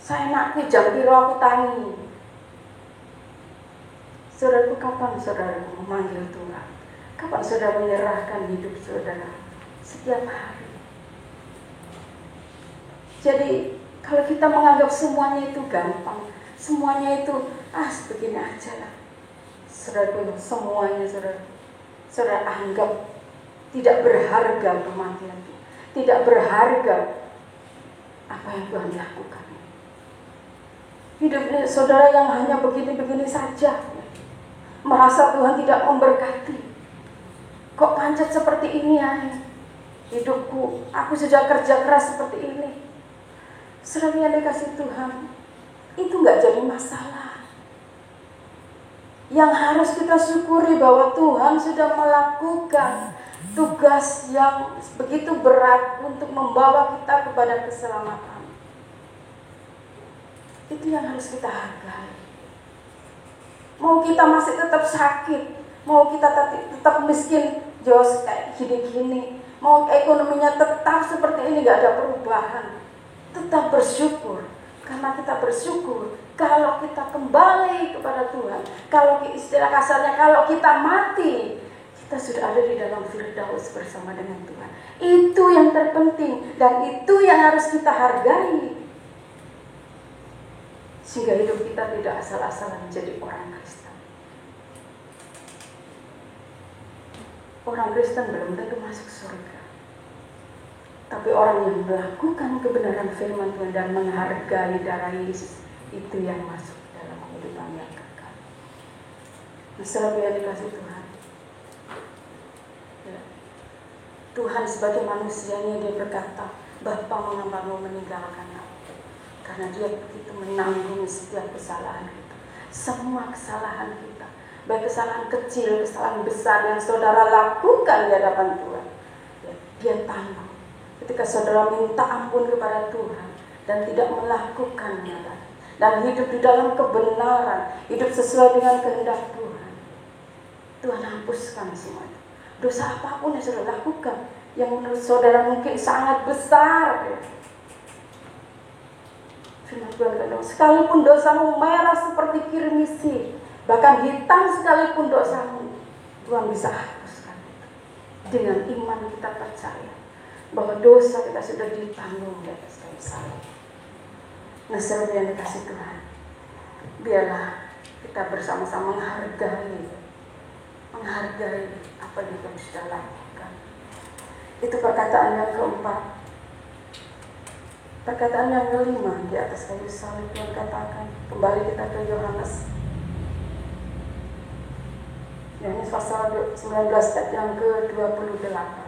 Speaker 2: Saya nak jam piro aku tangi. Saudaraku, kapan saudara memanggil Tuhan? Kapan saudara menyerahkan hidup saudara? Setiap hari. Jadi kalau kita menganggap semuanya itu gampang, semuanya itu begini aja lah. Saudaraku, semuanya saudara anggap tidak berharga kematian itu, tidak berharga apa yang Tuhan lakukan. Hidup saudara yang hanya begini-begini saja, merasa Tuhan tidak memberkati. Kok pancet seperti ini hidupku, aku sudah kerja keras seperti ini. Saudara yang dikasih Tuhan, itu gak jadi masalah. Yang harus kita syukuri bahwa Tuhan sudah melakukan tugas yang begitu berat untuk membawa kita kepada keselamatan. Itu yang harus kita hargai. Mau kita masih tetap sakit, mau kita tetap miskin, jos kayak gini-gini, Mau ekonominya tetap seperti ini, gak ada perubahan, tetap bersyukur. Karena kita bersyukur, kalau kita kembali kepada Tuhan, kalau istilah kasarnya, kalau kita mati, kita sudah ada di dalam Firdaus bersama dengan Tuhan. Itu yang terpenting dan itu yang harus kita hargai. Sehingga hidup kita tidak asal-asalan menjadi orang Kristen. Orang Kristen belum tentu masuk surga. Tapi orang yang melakukan kebenaran firman Tuhan dan menghargai darah Yesus, itu yang masuk dalam kehidupan yang kekal. Saudara yang dikasih Tuhan, ya. Tuhan sebagai manusianya dia berkata, Bapa mengapa meninggalkan aku? Karena dia begitu menanggung setiap kesalahan kita, semua kesalahan kita, baik kesalahan kecil, kesalahan besar yang saudara lakukan di hadapan Tuhan, ya, dia tanggung. Ketika saudara minta ampun kepada Tuhan dan tidak melakukannya lagi, dan hidup di dalam kebenaran, hidup sesuai dengan kehendak Tuhan, Tuhan hapuskan semua itu. Dosa apapun yang saudara lakukan, yang menurut saudara mungkin sangat besar, ya. Firman Tuhan kata, sekalipun dosamu merah seperti kirmisi, bahkan hitam sekalipun dosamu, Tuhan bisa hapuskan itu. Dengan iman kita percaya bahwa dosa kita sudah ditanggung di atas kayu salib. Nah, saudara yang dikasih Tuhan, biarlah kita bersama-sama menghargai apa yang kita sudah lakukan. Itu perkataan yang keempat. Perkataan yang kelima di atas kayu salib yang katakan, kembali kita ke Yohanes. Yohanes pasal 19 ayat yang ke-28.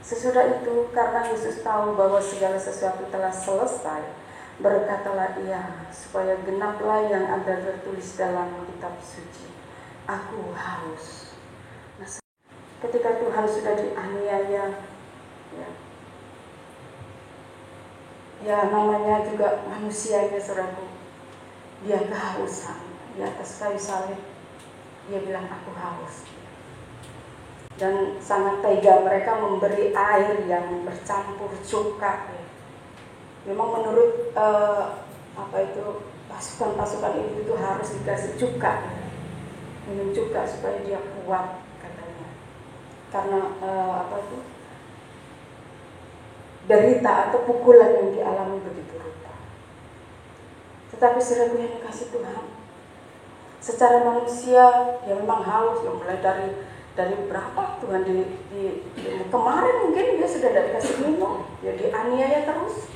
Speaker 2: Sesudah itu, karena Yesus tahu bahwa segala sesuatu telah selesai, berkatalah ia, supaya genaplah yang ada tertulis dalam kitab suci, aku haus. Nah, ketika Tuhan sudah dianiaya, ya namanya juga manusianya, saudaraku, dia kehausan di atas kayu salib, dia bilang aku haus. Dan sangat tega mereka memberi air yang bercampur cuka. Memang menurut pasukan itu harus dikasih cuka, minum cuka supaya dia kuat katanya. Karena derita atau pukulan yang dialami begitu rupa. Tetapi saudara yang dikasih Tuhan, secara manusia ya memang haus, ya mulai dari berapa Tuhan di kemarin mungkin dia sudah tidak dikasih minum, dia dianiaya terus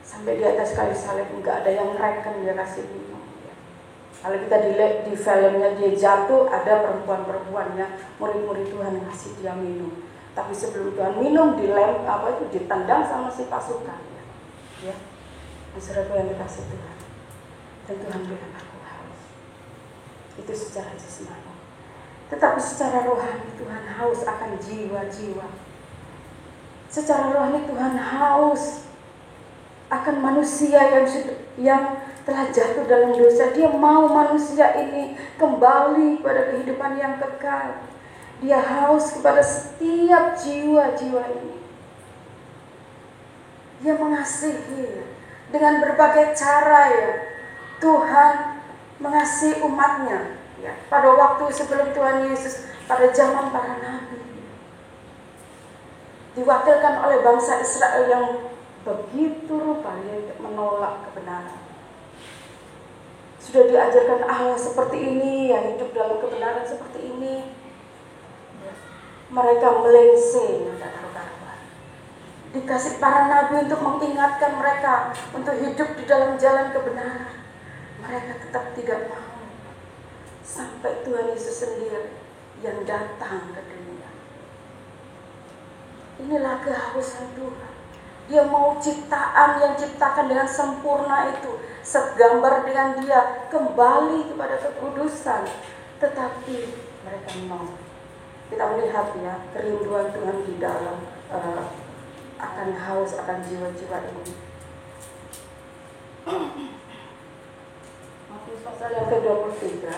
Speaker 2: sampai di atas kayu salib, nggak ada yang reken dia kasih minum. Kalau kita dilihat di filmnya dia jatuh, ada perempuan-perempuannya, murid-murid Tuhan kasih dia minum. Tapi sebelum Tuhan minum, ditendang sama si pasukan. Ya, saudara yang dikasih Tuhan, dan Tuhan bilang aku haus. Itu secara jasmani. Tetapi secara rohani Tuhan haus akan jiwa-jiwa. Secara rohani Tuhan haus akan manusia yang telah jatuh dalam dosa. Dia mau manusia ini kembali pada kehidupan yang kekal. Dia haus kepada setiap jiwa-jiwa ini. Dia mengasihi dengan berbagai cara, ya. Tuhan mengasihi umatnya. Ya, pada waktu sebelum Tuhan Yesus, pada zaman para nabi, diwakilkan oleh bangsa Israel yang begitu rupanya menolak kebenaran. Sudah diajarkan Allah seperti ini, yang hidup dalam kebenaran seperti ini, mereka melenceng dan karuan. Dikasih para nabi untuk mengingatkan mereka untuk hidup di dalam jalan kebenaran, mereka tetap tidak mau. Sampai Tuhan Yesus sendiri yang datang ke dunia. Inilah kehausan Tuhan. Dia mau ciptaan yang ciptakan dengan sempurna itu, segambar dengan dia, kembali kepada kekudusan. Tetapi mereka mau. Kita melihat, ya, kerinduan Tuhan di dalam akan haus akan jiwa-jiwa ini. Matius pasal yang ke-23.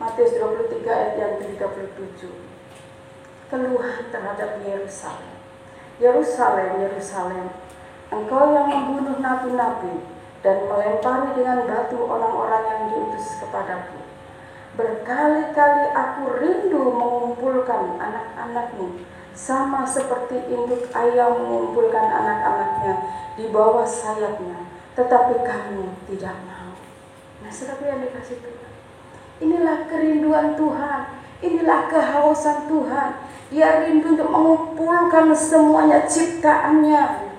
Speaker 2: Matius 23 ayat yang ke-37. Keluhan terhadap Yerusalem. Yerusalem, Yerusalem, engkau yang membunuh nabi-nabi dan melempari dengan batu orang-orang yang diutus kepadaku. Berkali-kali aku rindu mengumpulkan anak-anakmu, sama seperti induk ayam mengumpulkan anak-anaknya di bawah sayapnya, tetapi kamu tidak mau. Nah, saudara yang dikasih Tuhan, inilah kerinduan Tuhan, inilah kehausan Tuhan. Dia rindu untuk mengumpulkan semuanya ciptaannya.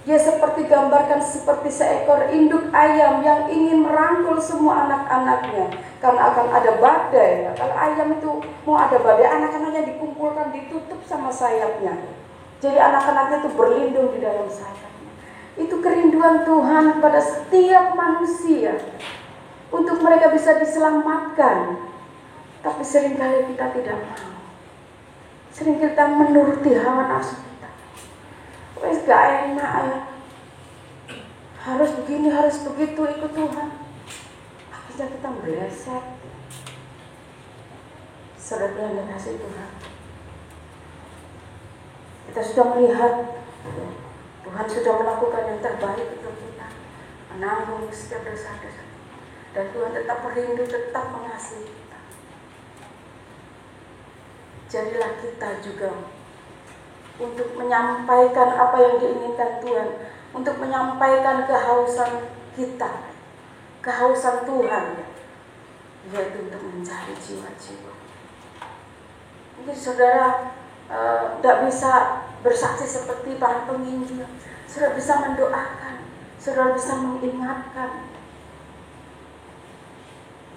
Speaker 2: Dia seperti gambarkan seperti seekor induk ayam yang ingin merangkul semua anak-anaknya. Karena akan ada badai. Kalau ayam itu mau ada badai, anak-anaknya dikumpulkan, ditutup sama sayapnya. Jadi anak-anaknya itu berlindung di dalam sayapnya. Itu kerinduan Tuhan kepada setiap manusia, untuk mereka bisa diselamatkan. Tapi seringkali kita tidak mau. Sering kita menuruti hawa nafsu kita. Wes gak enak ya. Harus begini, harus begitu, ikut Tuhan. Akhirnya kita meleset. Saudara yang dikasih Tuhan, kita sudah melihat Tuhan sudah melakukan yang terbaik untuk kita, menanggung setiap dosa-dosa. Dan Tuhan tetap merindu, tetap mengasihi kita. Jadilah kita juga untuk menyampaikan apa yang diinginkan Tuhan, untuk menyampaikan kehausan kita, kehausan Tuhan, yaitu untuk mencari jiwa-jiwa. Mungkin saudara tidak bisa bersaksi seperti para penginjil, saudara bisa mendoakan, saudara bisa mengingatkan.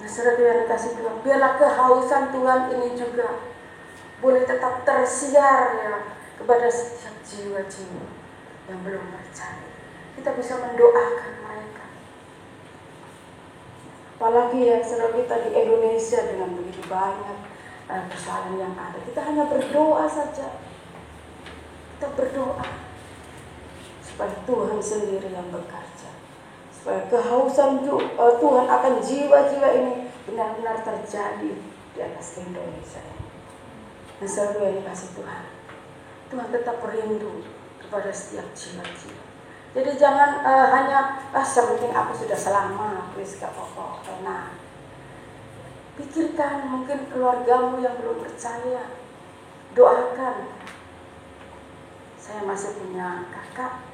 Speaker 2: Nah, saudara yang dikasih Tuhan, biarlah kehausan Tuhan ini juga boleh tetap tersiar ya kepada setiap jiwa-jiwa yang belum percaya. Kita bisa mendoakan mereka. Apalagi ya saudara, kita di Indonesia dengan begitu banyak persoalan yang ada. Kita hanya berdoa saja. Kita berdoa supaya Tuhan sendiri yang bekerja, supaya kehausan Tuhan akan jiwa-jiwa ini benar-benar terjadi di atas Indonesia. Nah, saudara yang dikasih Tuhan, Tuhan tetap rindu kepada setiap jiwa-jiwa. Jadi jangan hanya sementing aku sudah selamat, wis gak apa-apa, enak. Pikirkan mungkin keluargamu yang belum percaya, doakan. Saya masih punya kakak,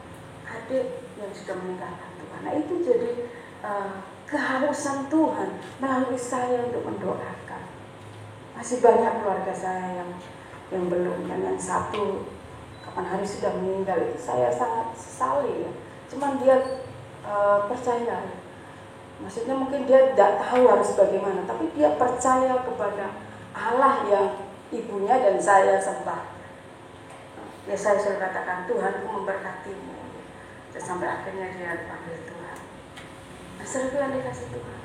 Speaker 2: adik yang sudah meninggalkan Tuhan. Nah, itu jadi kehausan Tuhan melalui saya untuk mendoakan. Masih banyak keluarga saya yang belum, dan yang satu kapan hari sudah meninggal, itu saya sangat sesali ya. Cuman dia percaya, maksudnya mungkin dia tidak tahu harus bagaimana, tapi dia percaya kepada Allah yang ibunya dan saya sembah. Ya, saya selalu katakan, Tuhan memberkatimu. Dan sampai akhirnya dia dipanggil Tuhan. Nah, sering yang dikasih Tuhan.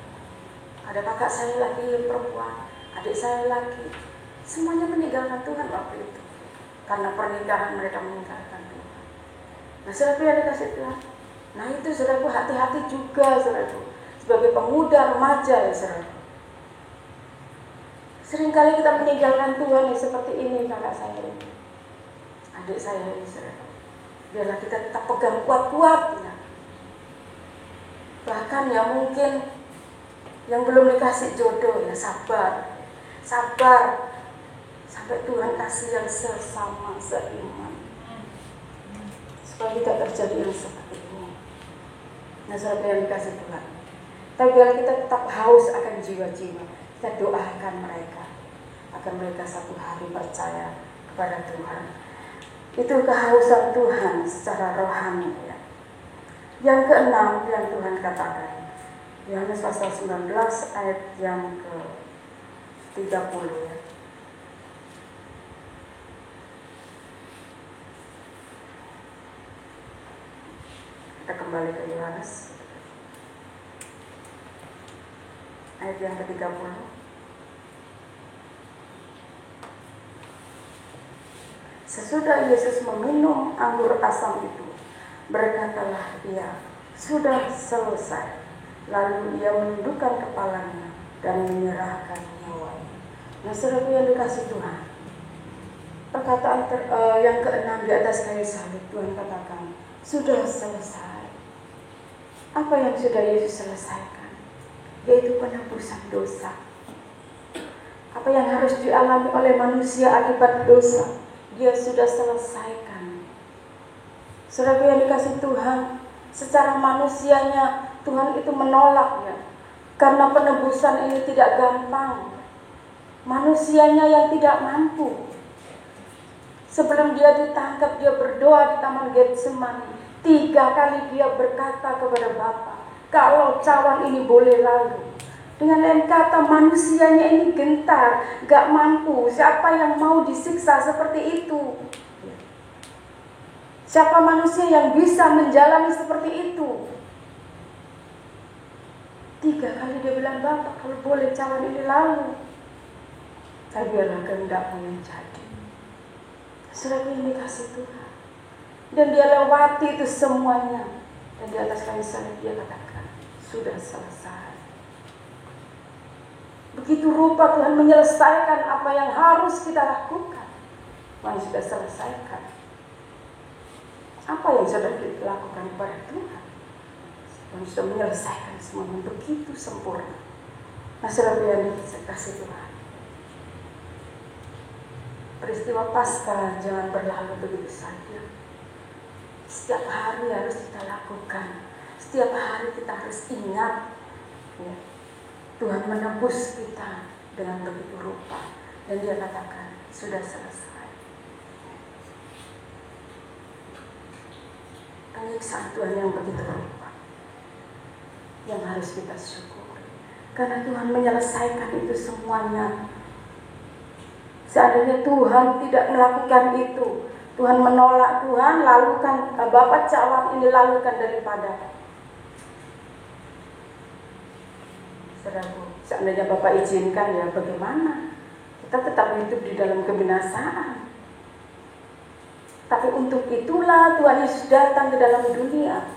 Speaker 2: Ada kakak saya lagi perempuan, adik saya lagi, semuanya meninggalkan Tuhan waktu itu. Karena pernikahan mereka meninggalkan Tuhan. Nah, saudaraku yang dikasih Tuhan, nah itu saudaraku, hati-hati juga saudaraku, sebagai pemuda remaja ya saudaraku. Seringkali kita meninggalkan Tuhan ya, seperti ini kakak saya ini, adik saya ini saudaraku. Biarlah kita tetap pegang kuat-kuat ya. Bahkan ya mungkin yang belum dikasih jodoh ya sabar, sabar. Sampai Tuhan kasih yang sesama, seiman, supaya tidak terjadi yang seperti ini. Nah, saudara yang dikasih Tuhan, tapi biar kita tetap haus akan jiwa-jiwa, kita doakan mereka agar mereka satu hari percaya kepada Tuhan. Itu kehausan Tuhan secara rohani ya. Yang keenam yang Tuhan katakan, Yohanes pasal 19 ayat yang ke-30 ya. Kita kembali ke Yohanes ayat yang ke-30. Sesudah Yesus meminum anggur asam itu, berkatalah dia, sudah selesai. Lalu ia menundukkan kepalanya dan menyerahkan nyawanya. Nah, saudara yang dikasih Tuhan, perkataan yang keenam di atas kayu salib, Tuhan katakan, sudah selesai. Apa yang sudah Yesus selesaikan? Yaitu penebusan dosa. Apa yang harus dialami oleh manusia akibat dosa, Dia sudah selesaikan. Saudara yang dikasih Tuhan, secara manusianya Tuhan itu menolaknya, karena penebusan ini tidak gampang. Manusianya yang tidak mampu. Sebelum dia ditangkap, dia berdoa di Taman Getsemani. 3 kali dia berkata kepada Bapa, kalau cawan ini boleh lalu. Dengan lain kata, manusianya ini gentar, gak mampu. Siapa yang mau disiksa seperti itu? Siapa manusia yang bisa menjalani seperti itu? 3 kali dia bilang, Bapa, kalau boleh cawan ini lalu. Tapi biarlah kehendakmu yang jadi. Saudara yang dikasih Tuhan. Dan dia lewati itu semuanya. Dan di atas kayu salib dia katakan, sudah selesai. Begitu rupa Tuhan menyelesaikan apa yang harus kita lakukan. Tuhan sudah selesaikan. Apa yang sudah kita lakukan kepada Tuhan? Tuhan sudah menyelesaikan semuanya begitu sempurna. Nah, saudara yang dikasih Tuhan, peristiwa Paskah jangan berlalu begitu saja. Setiap hari harus kita lakukan. Setiap hari kita harus ingat, ya, Tuhan menebus kita dengan begitu rupa. Dan dia katakan, sudah selesai. Penyiksaan Tuhan yang begitu rupa, yang harus kita syukuri. Karena Tuhan menyelesaikan itu semuanya. Seandainya Tuhan tidak melakukan itu, Tuhan menolak, Tuhan lalukan, Bapa cawan ini lalukan daripada. Saudaraku, seandainya Bapak izinkan, ya bagaimana? Kita tetap hidup di dalam kebinasaan. Tapi untuk itulah Tuhan Yesus datang ke dalam dunia,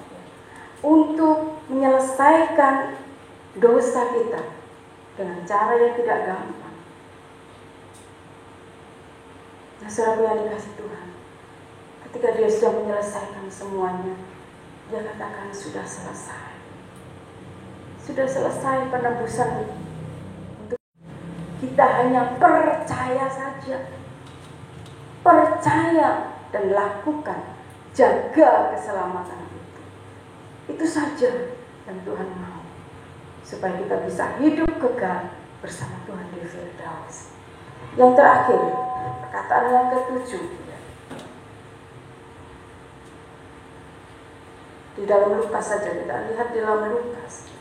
Speaker 2: untuk menyelesaikan dosa kita dengan cara yang tidak gampang. Nah, saudara yang dikasih Tuhan, ketika dia sudah menyelesaikan semuanya, dia katakan sudah selesai. Sudah selesai penebusan itu. Untuk kita hanya percaya saja. Percaya dan lakukan. Jaga keselamatan itu. Itu saja yang Tuhan mau. Supaya kita bisa hidup kekal bersama Tuhan di Firdaus. Yang terakhir, perkataan yang ke-7. Di dalam Lukas saja, kita lihat di dalam Lukas.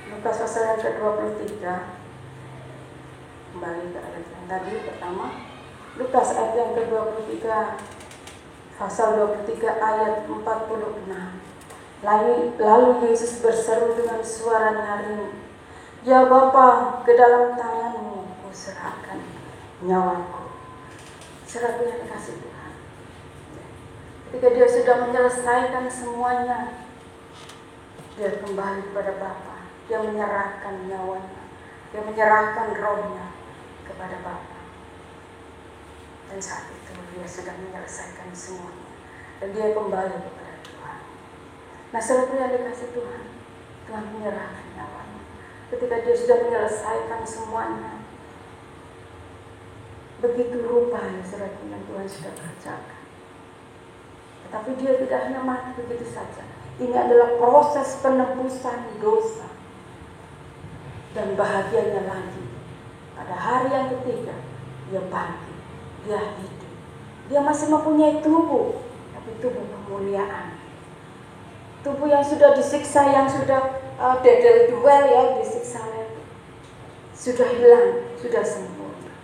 Speaker 2: Lukas pasal yang ke-23. Kembali ke ayat yang tadi pertama. Lukas ayat yang ke-23, pasal 23 ayat 46. Lalu Yesus berseru dengan suara nyaring, ya Bapa, ke dalam tanganmu kuserahkan nyawaku. Saudara yang dikasih Tuhan, ketika dia sudah menyelesaikan semuanya, dia kembali kepada Bapa. Dia menyerahkan nyawanya, dia menyerahkan rohnya kepada Bapa. Dan saat itu dia sudah menyelesaikan semuanya, dan dia kembali kepada Tuhan. Nah, saudara yang dikasih Tuhan, Tuhan menyerahkan nyawanya. Ketika dia sudah menyelesaikan semuanya, begitu rupanya saudara yang Tuhan sudah kerjakan. Tetapi dia tidak hanya mati begitu saja. Ini adalah proses penebusan dosa. Dan bahagianya lagi, pada hari yang ketiga, dia bangkit, dia hidup. Dia masih mempunyai tubuh, tapi tubuh kemuliaan. Tubuh yang sudah disiksa, yang sudah dedel duel, ya, disiksa lagi. Sudah hilang, sudah sempurna.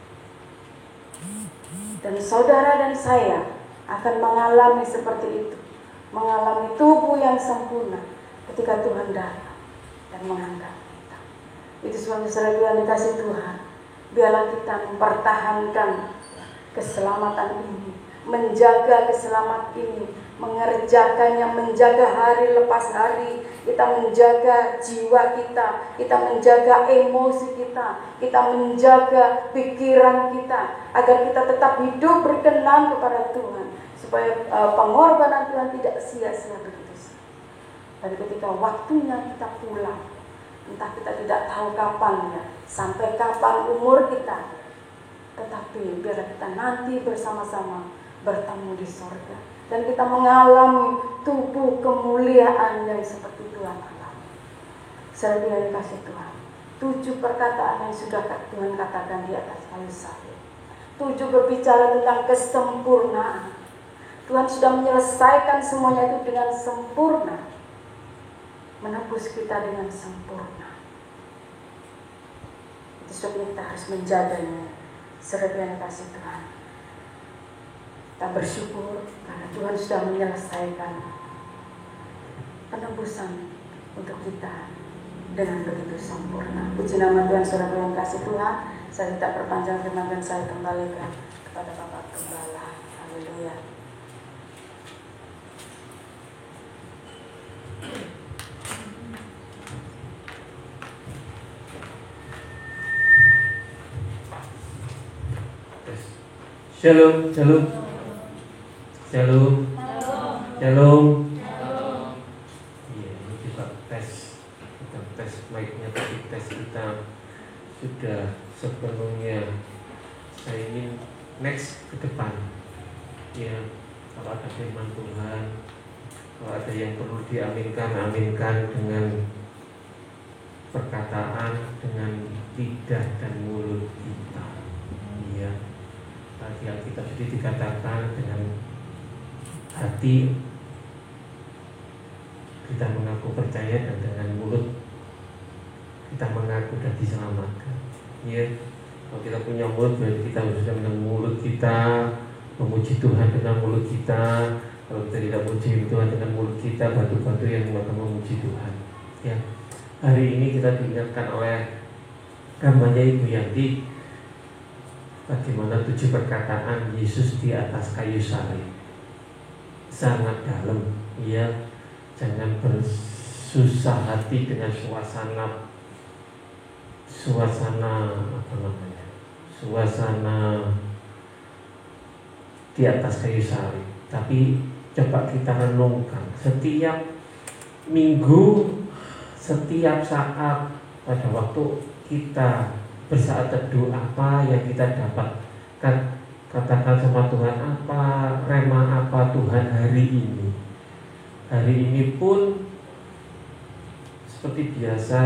Speaker 2: Dan saudara dan saya akan mengalami seperti itu. Mengalami tubuh yang sempurna ketika Tuhan datang dan mengangkat. Itu sebabnya saudara yang dikasih Tuhan, biarlah kita mempertahankan keselamatan ini, menjaga keselamatan ini, mengerjakannya, menjaga hari lepas hari. Kita menjaga jiwa kita menjaga emosi kita menjaga pikiran kita, agar kita tetap hidup berkenan kepada Tuhan, supaya pengorbanan Tuhan tidak sia-sia begitu saja. Dan ketika waktunya kita pulang, entah kita tidak tahu kapan ya, sampai kapan umur kita, tetapi biar kita nanti bersama-sama bertemu di sorga, dan kita mengalami tubuh kemuliaan yang seperti Tuhan alami. Saudara yang dikasihi Tuhan, 7 perkataan yang sudah Tuhan katakan di atas kayu salib, 7 berbicara tentang kesempurnaan. Tuhan sudah menyelesaikan semuanya itu dengan sempurna, menebus kita dengan sempurna. Itu sebabnya kita harus menjaganya. Saudara yang dikasihi Tuhan, kita bersyukur karena Tuhan sudah menyelesaikan penebusan untuk kita dengan begitu sempurna. Puji nama Tuhan. Saudara yang kasih Tuhan, saya tidak perpanjang firman dan saya kembalikan kepada Bapak Gembala. Haleluya.
Speaker 3: Shalom, shalom, shalom, shalom. Iya, ini kita tes mic-nya, tapi tes kita sudah sepenuhnya. Saya ingin next ke depan. Ya, kalau ada firman Tuhan, kalau ada yang perlu diaminkan, aminkan dengan perkataan, dengan lidah dan mulut kita. Iya. Tadi kita sudah dikatakan dengan hati kita mengaku percaya, dan dengan mulut kita mengaku dan diselamatkan. Ya, kalau kita punya mulut, berarti kita harus dengan mulut kita memuji Tuhan dengan mulut kita. Kalau kita tidak memuji Tuhan dengan mulut kita, batu-batu yang akan memuji Tuhan. Ya, hari ini kita diingatkan oleh namanya Ibu Yanti, bagaimana 7 perkataan Yesus di atas kayu salib. Sangat dalam. Ya, jangan bersusah hati dengan suasana di atas kayu salib. Tapi coba kita renungkan setiap minggu, setiap saat, pada waktu kita bersaat teduh, apa yang kita dapatkan, katakan sama Tuhan, apa rema apa Tuhan hari ini. Hari ini pun seperti biasa,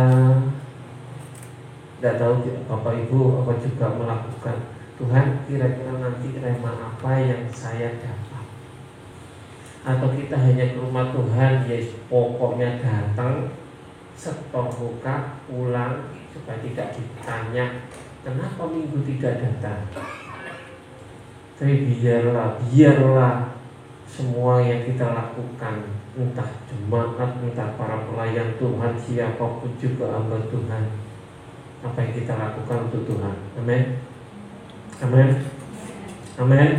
Speaker 3: tidak tahu Bapak Ibu apa juga melakukan, Tuhan kira-kira nanti rema apa yang saya dapat. Atau kita hanya ke rumah Tuhan, ya pokoknya datang, setor buka, pulang, supaya tidak ditanya kenapa minggu tidak datang. Tapi biarlah semua yang kita lakukan, entah jemaat, entah para pelayan Tuhan, siapapun juga hamba Tuhan, apa yang kita lakukan untuk Tuhan. Amin. Amin. Amin.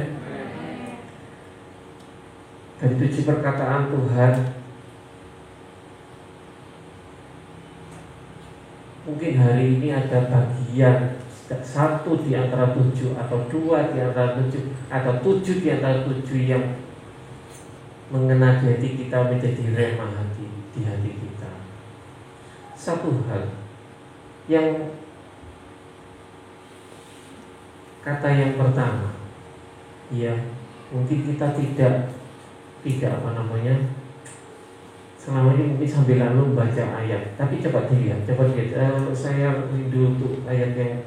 Speaker 3: Dari 7 perkataan Tuhan, mungkin hari ini ada bagian 1 di antara 7, atau 2 di antara 7, atau 7 di antara 7 yang mengena di hati kita, menjadi rema hati di hati kita. Satu hal yang kata yang pertama, ya mungkin kita tidak selama ini mungkin sambil lalu membaca ayat, tapi coba dilihat, saya rindu untuk ayat yang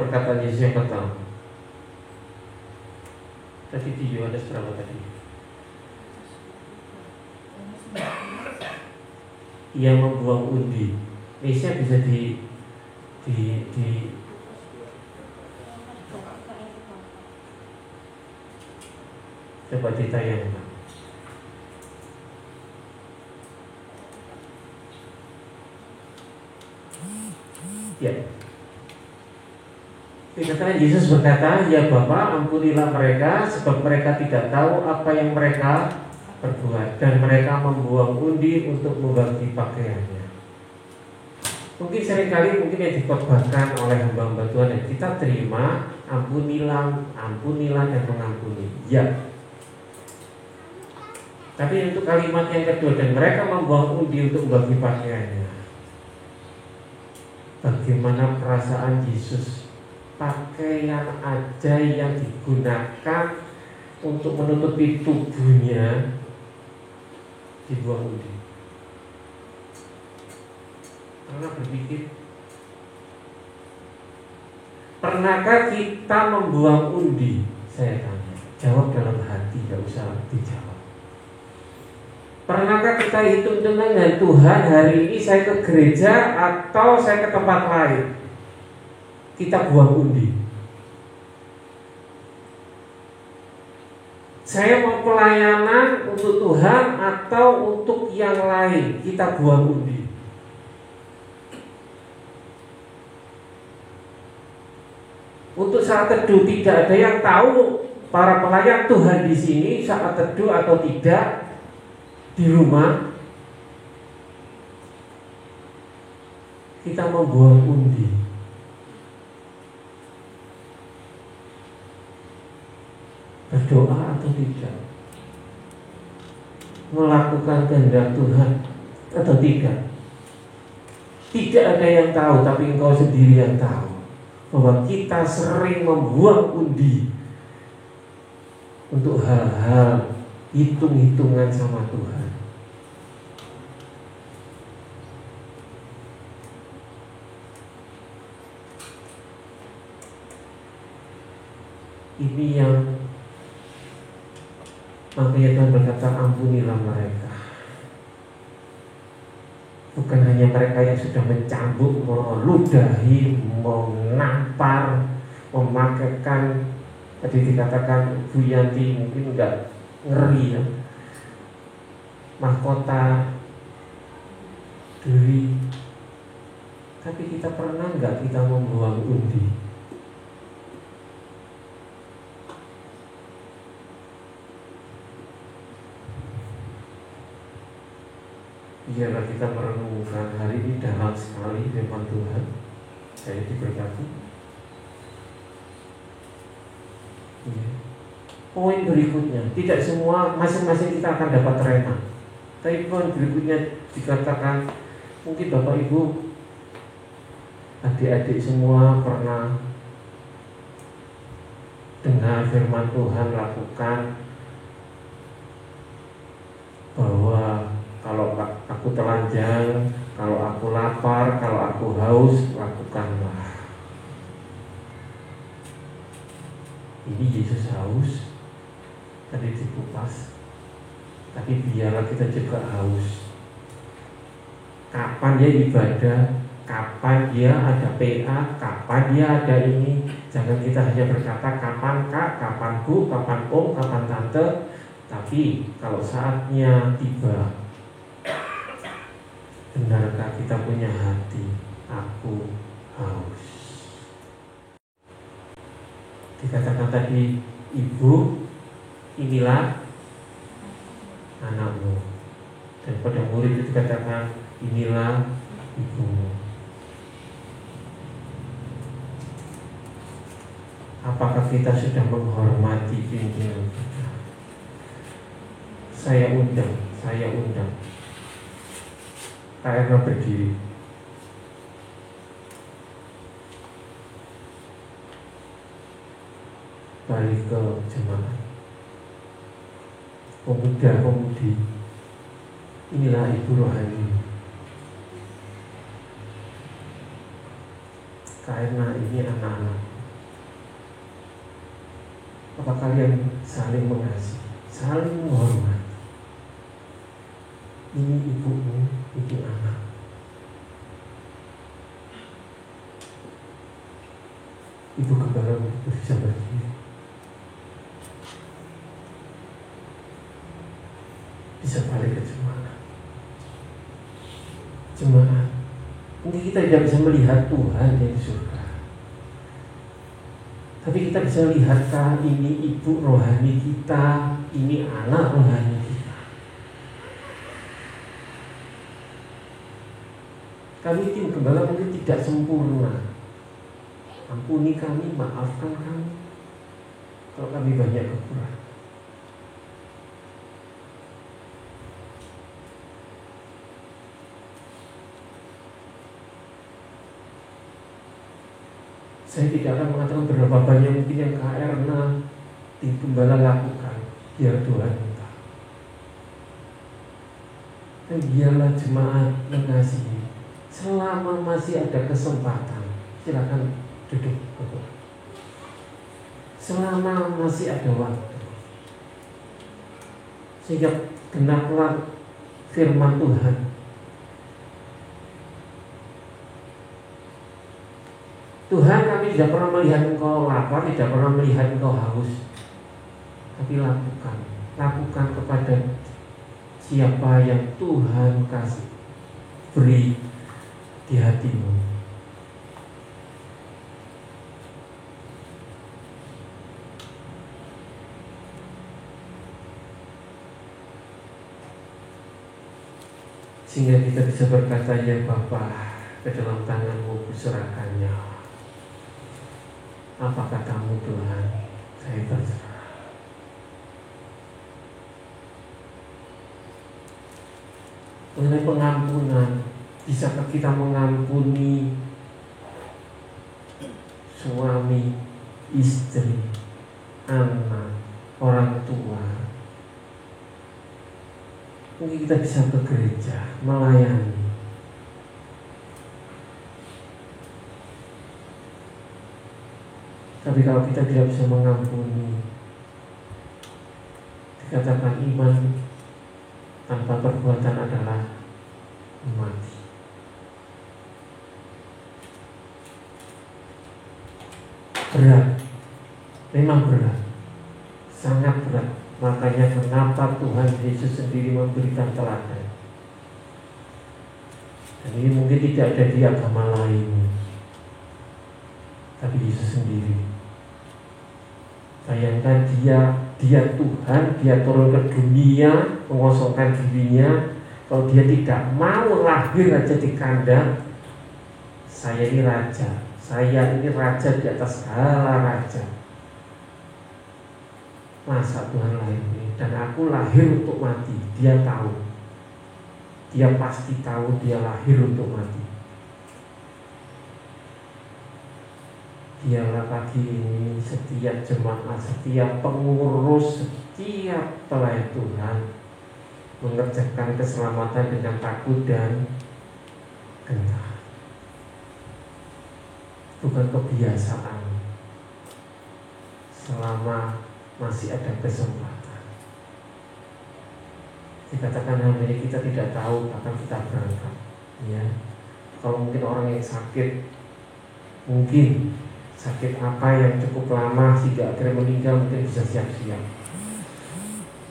Speaker 3: perkataan Yesus yang pertama. Tadi di Yohanes berapa tadi? Ia membuang undi. Indonesia bisa di coba ditayangkan. Ya. Dikatakan Yesus berkata, "Ya Bapa, ampunilah mereka, sebab mereka tidak tahu apa yang mereka perbuat." Dan mereka membuang undi untuk membagi pakaiannya. Mungkin seringkali yang dikhotbahkan oleh hamba-hamba Tuhan yang kita terima, ampunilah dan mengampuni. Ya. Tapi untuk kalimat yang kedua, dan mereka membuang undi untuk membagi pakaiannya. Bagaimana perasaan Yesus? Pakaian aja yang digunakan untuk menutupi tubuhnya dibuang undi. Pernah berpikir, pernahkah kita membuang undi? Saya tanya. Jawab dalam hati, tidak usah dijawab. Pernahkah kita hitung dengan Tuhan, hari ini saya ke gereja atau saya ke tempat lain? Kita buang undi. Saya mau pelayanan untuk Tuhan atau untuk yang lain? Kita buang undi. Untuk saat teduh tidak ada yang tahu para pelayan Tuhan di sini saat teduh atau tidak di rumah. Kita membuang undi. Berdoa atau tidak, melakukan kehendak Tuhan atau tidak. Tidak ada yang tahu, tapi engkau sendiri yang tahu bahwa kita sering membuang undi untuk hal-hal hitung-hitungan sama Tuhan. Ini yang makanya Tuhan berkata, ampunilah mereka. Bukan hanya mereka yang sudah mencambuk, meludahi, menampar, memakaikan. Tadi dikatakan Bu Yanti mungkin enggak ngeri ya, mahkota duri. Tapi kita pernah enggak kita membuang undi? Biarlah kita merenungkan hari ini dalam sekali firman Tuhan. Saya diberkati. Ya. Poin berikutnya, tidak semua masing-masing kita akan dapat rema. Tapi poin berikutnya dikatakan, mungkin Bapak Ibu, adik-adik semua pernah dengar firman Tuhan, lakukan bahwa kalau aku telanjang, kalau aku lapar, kalau aku haus, lakukanlah. Ini Yesus haus, tadi dikupas, tapi biarlah kita juga haus. Kapan dia ibadah, kapan dia ada PA, kapan dia ada ini. Jangan kita hanya berkata kapan kak, kapan bu, kapan om, kapan tante. Tapi kalau saatnya tiba, benarkah kita punya hati, aku haus? Dikatakan tadi, ibu, inilah anakmu. Dan pada murid itu dikatakan, inilah ibumu. Apakah kita sudah menghormati pimpinan kita? Saya undang. KRH berdiri. Balik ke jemaat. Pemuda-pemudi, inilah ibu rohani. Karena ini anak-anak. Apa kalian saling mengasihi, saling menghormati? Ini ibumu, ini anak. Ibu kembali bisa berdiri, bisa balik ke jemaat. Mungkin kita tidak bisa melihat Tuhan di surga, Tapi kita bisa lihatkah ini ibu rohani kita, ini anak rohani kita. Kami tim gembala mungkin tidak sempurna. Ampuni kami, maafkan kami kalau kami banyak kekurangan. Saya tidak akan mengatakan berapa banyak mungkin yang karena tim gembala lakukan, biar Tuhan minta. Dan biarlah jemaat mengasihi. Selama masih ada kesempatan, silakan duduk. Selama masih ada waktu, sehingga genaplah firman Tuhan. Tuhan, kami tidak pernah melihat Engkau lapar, tidak pernah melihat Engkau haus. Tapi lakukan kepada siapa yang Tuhan kasih, beri di hatimu. Sehingga kita bisa berkata, ya Bapa, ke dalam tangan-Mu kuserahkannya. Apa katamu Tuhan? Saya berserah. Mengenai pengampunan, bisakah kita mengampuni suami, istri, anak, orang tua? Mungkin kita bisa ke gereja, melayani. Tapi kalau kita tidak bisa mengampuni, dikatakan iman tanpa perbuatan adalah mati. Berat, memang berat, sangat berat. Makanya kenapa Tuhan Yesus sendiri memberikan teladan. Dan ini mungkin tidak ada di agama lain, tapi Yesus sendiri. Bayangkan dia Tuhan, dia turun ke dunia, mengosongkan dirinya. Kalau dia tidak mau lahir aja di kandang, saya ini raja, saya ini raja di atas segala raja. Masa Tuhan lahir ini? Dan aku lahir untuk mati. Dia tahu, dia pasti tahu dia lahir untuk mati. Dialah pagi ini setiap jemaat, setiap pengurus, setiap pelayan Tuhan mengerjakan keselamatan dengan takut dan gentar. Bukan kebiasaan. Selama masih ada kesempatan. Dikatakan hari ini kita tidak tahu kapan kita berangkat. Ya, kalau mungkin orang yang sakit, mungkin sakit apa yang cukup lama sehingga akhirnya meninggal, mungkin bisa siap-siap.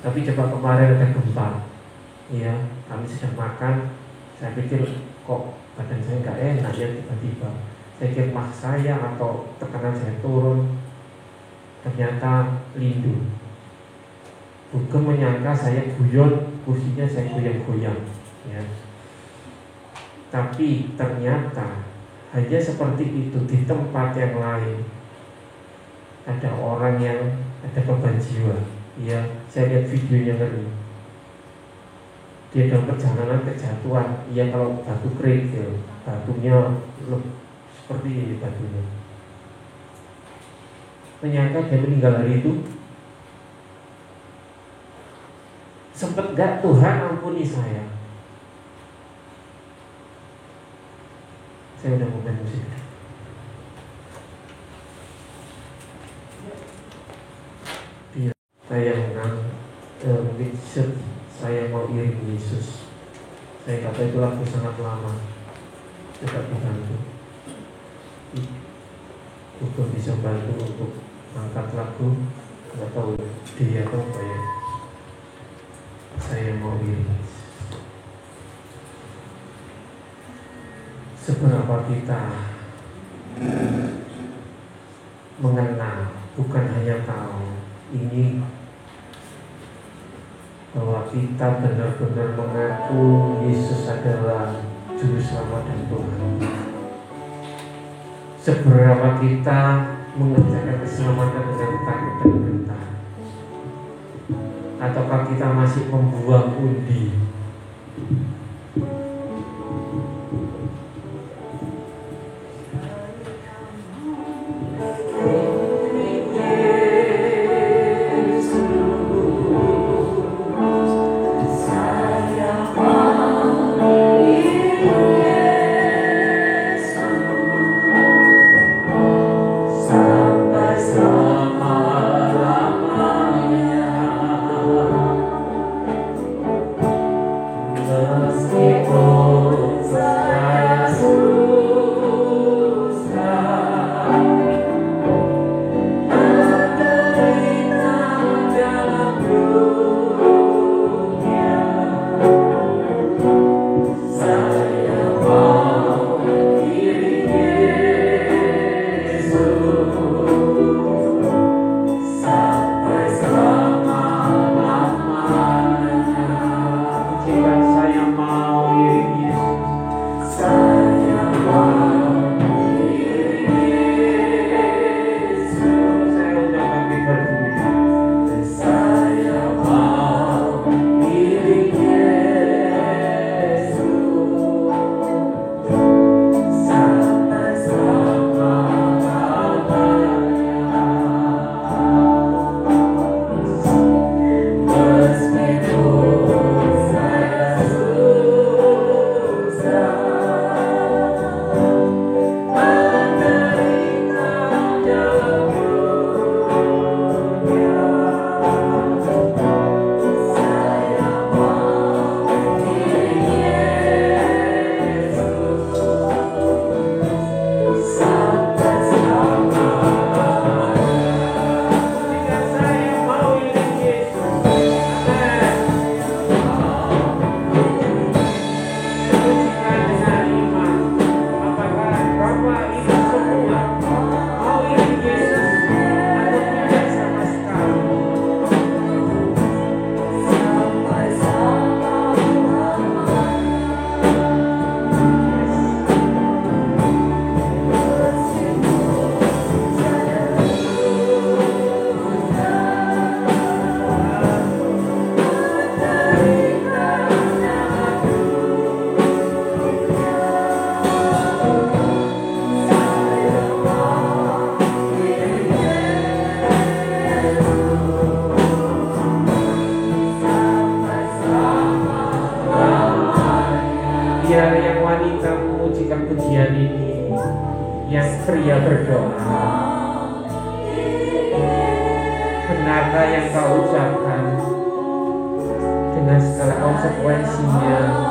Speaker 3: Tapi coba kemarin ada gempa, ya, kami sedang makan, saya pikir kok badan saya nggak enak ya tiba-tiba. Saya pikir mah saya atau tekanan saya turun, ternyata lindu. Bukan menyangka saya guyon, kursinya saya goyang-goyang, ya. Tapi ternyata hanya seperti itu di tempat yang lain ada orang yang ada beban jiwa. Ya, saya lihat videonya tadi. Dia dalam perjalanan kejatuhan. Ya, kalau batu kerikil, batunya seperti ini batunya. Menyangka dia meninggal hari itu. Sempet gak Tuhan ampuni saya? Saya udah mau main musik. Bayangkan mungkin saya mau iring Yesus. Saya kata itu lagu sangat lama. Tidak dibantu. Bukan bisa bantu untuk angkat lagu. Tidak tahu dia atau apa ya. Saya mau iring Yesus. Seberapa kita mengenal bukan hanya tahu ini, bahwa kita benar-benar mengaku Yesus adalah Juru Selamat dan Tuhan. Seberapa kita mengerjakan keselamatan dengan takut dan gentar, ataukah kita masih membuang undi? Biar yang wanita mengujikan pujian ini, yang pria berdoa, benarkah yang kau ucapkan dengan segala konsekuensinya?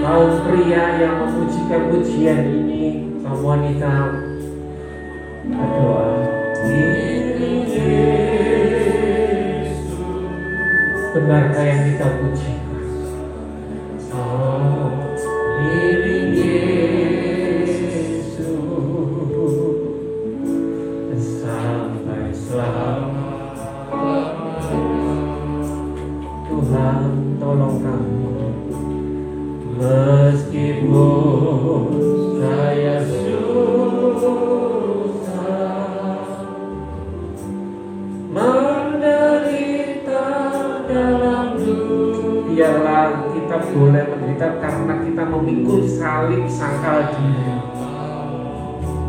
Speaker 3: Kaum pria yang memujikan pujian ini, kaum wanita berdoa, benarkah yang kita pujikan? Oh, diri Yesus sampai selama. Tuhan, tolong kami. Meskipun saya susah menderita dalam dunia, biarlah kita boleh menderita karena kita memikul salib sangkal diri,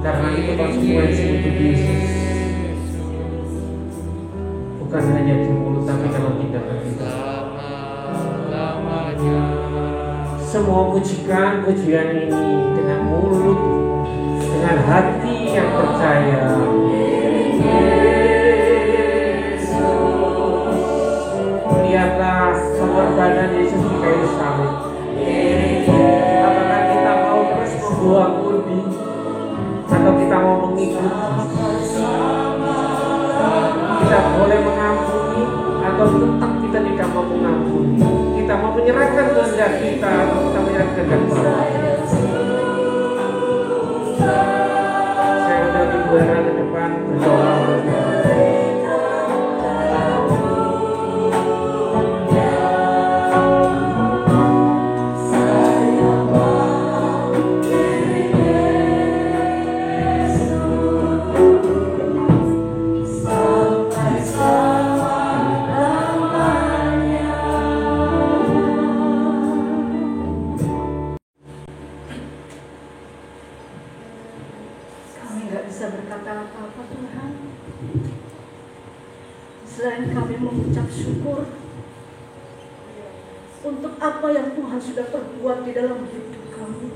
Speaker 3: karena itu konsekuensi untuk Yesus. bukan hanya di mulut tapi dalam tindakan kita. Semua pujian ini dengan mulut, dengan hati yang percaya. Lihatlah pengorbanan Yesus di kayu salib. Apakah kita mau terus membuang murni atau kita mau mengikuti? Kita boleh mengampuni atau tetap kita tidak mau mengampuni? Kita mau menyerahkan kehendak kita atau kita menyerahkan kehendak Bapa? Saya udah dibuat ke depan berdoa.
Speaker 2: Selain kami mengucap syukur untuk apa yang Tuhan sudah perbuat di dalam hidup kami.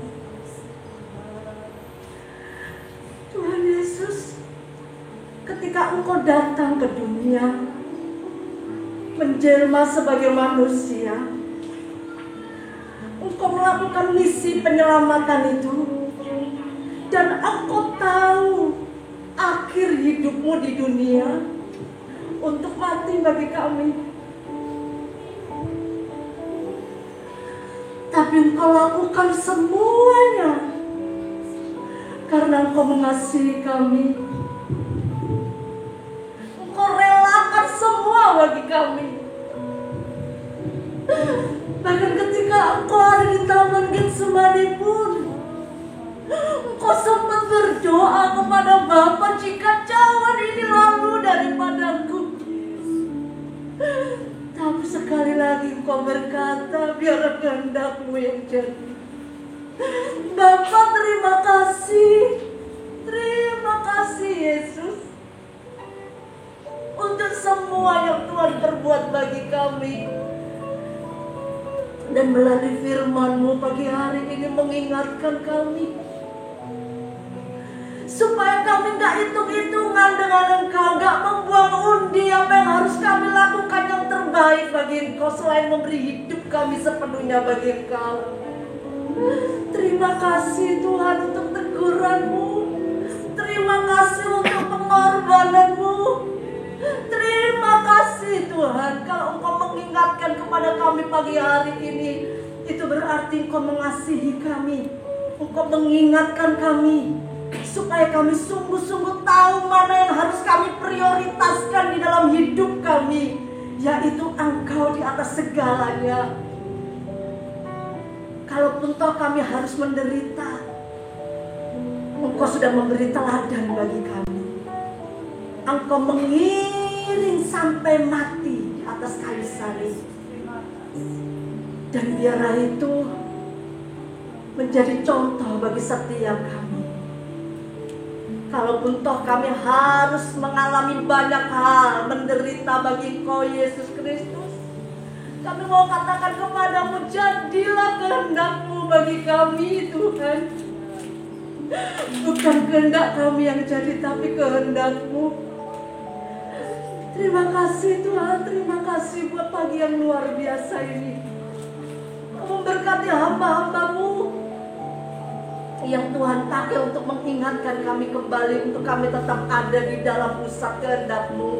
Speaker 2: Tuhan Yesus, ketika Engkau datang ke dunia, menjelma sebagai manusia, Engkau melakukan misi penyelamatan itu, dan Engkau tahu akhir hidupmu di dunia untuk mati bagi kami. Tapi Engkau lakukan semuanya karena Engkau mengasihi kami. Engkau relakan semua bagi kami. Bahkan ketika Engkau ada di Taman Getsemani pun, Engkau sempat berdoa kepada Bapa, jika cawan ini lalu daripadaku. Tapi sekali lagi Engkau berkata, biarlah kehendak-Mu yang jadi. Bapa, terima kasih. Terima kasih Yesus untuk semua yang Tuhan perbuat bagi kami. Dan melalui firman-Mu pagi hari ini mengingatkan kami, supaya kami gak hitung-hitungan dengan Engkau, gak membuang undi apa yang harus kami lakukan yang terbaik bagi Engkau, selain memberi hidup kami sepenuhnya bagi Engkau. Terima kasih Tuhan untuk teguran-Mu. Terima kasih untuk pengorbanan-Mu. Terima kasih Tuhan, kalau Engkau mengingatkan kepada kami pagi hari ini, itu berarti Engkau mengasihi kami. Engkau mengingatkan kami supaya kami sungguh-sungguh tahu mana yang harus kami prioritaskan di dalam hidup kami, yaitu Engkau di atas segalanya. Kalaupun toh kami harus menderita, Engkau sudah memberi teladan bagi kami. Engkau mengiring sampai mati di atas kayu salib. Dan biarlah itu menjadi contoh bagi setiap kami. Kalaupun toh kami harus mengalami banyak hal, menderita bagi Engkau Yesus Kristus, kami mau katakan kepadamu, jadilah kehendak-Mu bagi kami Tuhan. Bukan kehendak kami yang jadi, tapi kehendak-Mu. Terima kasih Tuhan, terima kasih buat pagi yang luar biasa ini. Kamu memberkati hamba-hamba-Mu yang Tuhan pakai untuk mengingatkan kami kembali, untuk kami tetap ada di dalam pusat kehendak-Mu,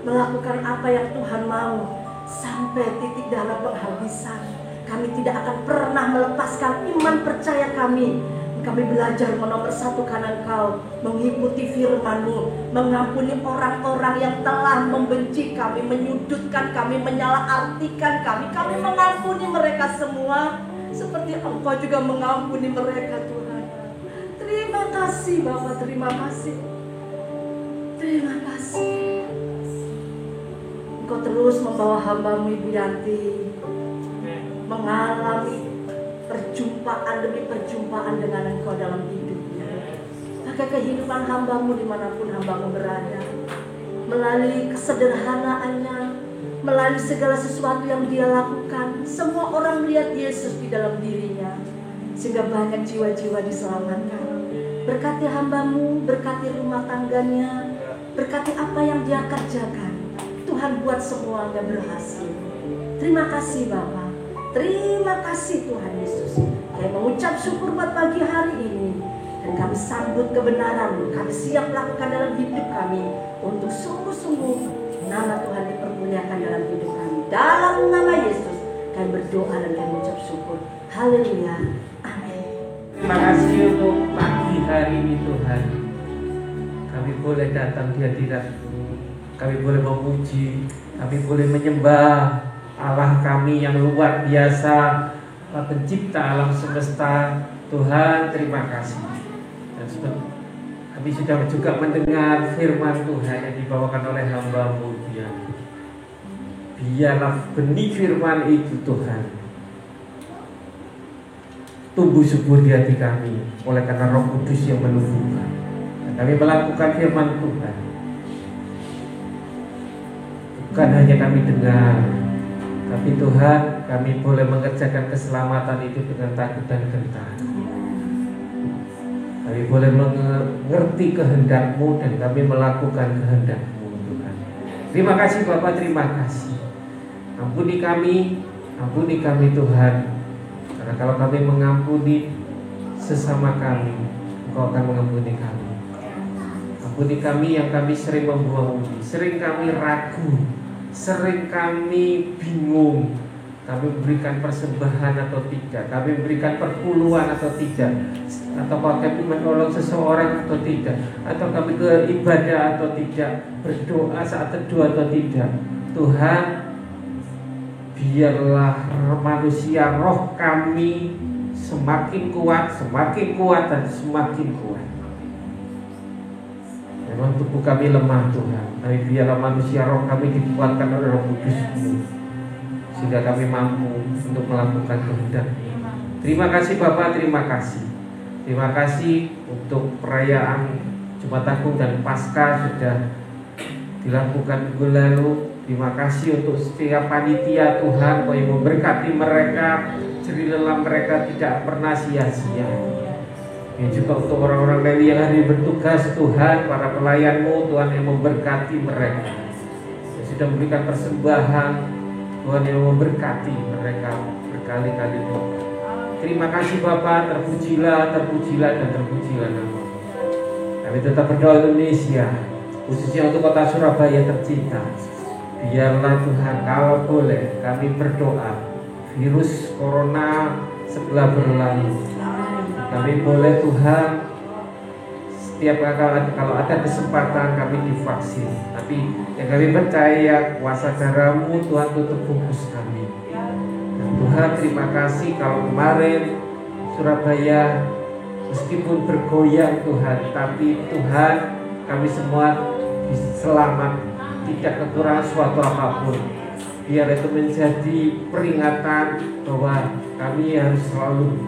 Speaker 2: melakukan apa yang Tuhan mau sampai titik darah penghabisan. Kami tidak akan pernah melepaskan iman percaya kami. Kami belajar menomorsatukan Engkau, mengikuti firman-Mu, mengampuni orang-orang yang telah membenci kami, menyudutkan kami, menyalahartikan kami. Kami mengampuni mereka semua seperti Engkau juga mengampuni mereka Tuhan. Terima kasih Bapak, terima kasih. Terima kasih. Engkau terus membawa hamba-Mu Ibu Yanti mengalami perjumpaan demi perjumpaan dengan Engkau dalam hidupnya. Pakai kehidupan hamba-Mu dimanapun hamba-Mu berada.
Speaker 1: melalui kesederhanaannya, melalui segala sesuatu yang dia lakukan, semua orang melihat Yesus di dalam dirinya, sehingga banyak jiwa-jiwa diselamatkan. Berkati hamba-Mu, berkati rumah tangganya, berkati apa yang dia kerjakan. Tuhan buat semuanya berhasil. Terima kasih Bapa, terima kasih Tuhan Yesus. Kami mengucap syukur buat pagi hari ini, dan kami sambut kebenaran. Kami siap lakukan dalam hidup kami, untuk sungguh-sungguh nama Tuhan dipermuliakan dalam hidup kami. Dalam nama Yesus kami berdoa dan kami mengucap syukur. Haleluya, amin.
Speaker 3: Terima kasih untuk pagi hari ini Tuhan. Kami boleh datang di hadirat-Mu, kami boleh memuji, kami boleh menyembah Allah kami yang luar biasa, pencipta alam semesta. Tuhan, terima kasih. Dan kami sudah juga mendengar firman Tuhan yang dibawakan oleh hamba-Mu. Biarlah benih firman itu Tuhan tumbuh subur di hati kami, oleh karena Roh Kudus yang menumbuhkan. Dan kami melakukan firman Tuhan, bukan hanya kami dengar, tapi Tuhan, kami boleh mengerjakan keselamatan itu dengan takut dan gentar. Kami boleh mengerti kehendak-Mu dan kami melakukan kehendak-Mu Tuhan. Terima kasih Bapak, terima kasih. Ampuni kami Tuhan. Karena kalau kami mengampuni sesama kami, Engkau akan mengampuni kami. Ampuni kami yang kami sering membuang, sering kami ragu, sering kami bingung. Kami memberikan persembahan atau tidak, kami memberikan perpuluhan atau tidak, atau kami menolong seseorang atau tidak, atau kami ke ibadah atau tidak, berdoa saat teduh atau tidak. Tuhan, biarlah manusia roh kami semakin kuat dan semakin kuat. Memang tubuh kami lemah Tuhan, tapi biarlah manusia roh kami dikuatkan oleh Roh Kudus-Mu, sehingga kami mampu untuk melakukan kehendak-Mu. Terima kasih Bapak, terima kasih. Terima kasih untuk perayaan Jumat Agung dan Paskah sudah dilakukan minggu lalu. Terima kasih untuk setiap panitia Tuhan, Kau yang memberkati mereka, jerih lelah mereka tidak pernah sia-sia. Ya juga untuk orang-orang Lewi yang hari bertugas Tuhan, para pelayan-Mu Tuhan yang memberkati mereka, yang sudah memberikan persembahan, Tuhan yang memberkati mereka berkali-kali lipat. Terima kasih Bapak, terpujilah dan terpujilah nama-Mu. Kami tetap berdoa Indonesia, khususnya untuk kota Surabaya tercinta. Biarlah Tuhan, kalau boleh kami berdoa, virus corona segera berlalu. Kami boleh Tuhan, setiap kalau ada kesempatan kami divaksin. Tapi yang kami percaya kuasa darah-Mu Tuhan tutup bungkus kami. Dan Tuhan, terima kasih kalau kemarin Surabaya meskipun bergoyang Tuhan, tapi Tuhan, kami semua selamat, tidak kekurangan suatu apapun. Biar itu menjadi peringatan bahwa kami harus selalu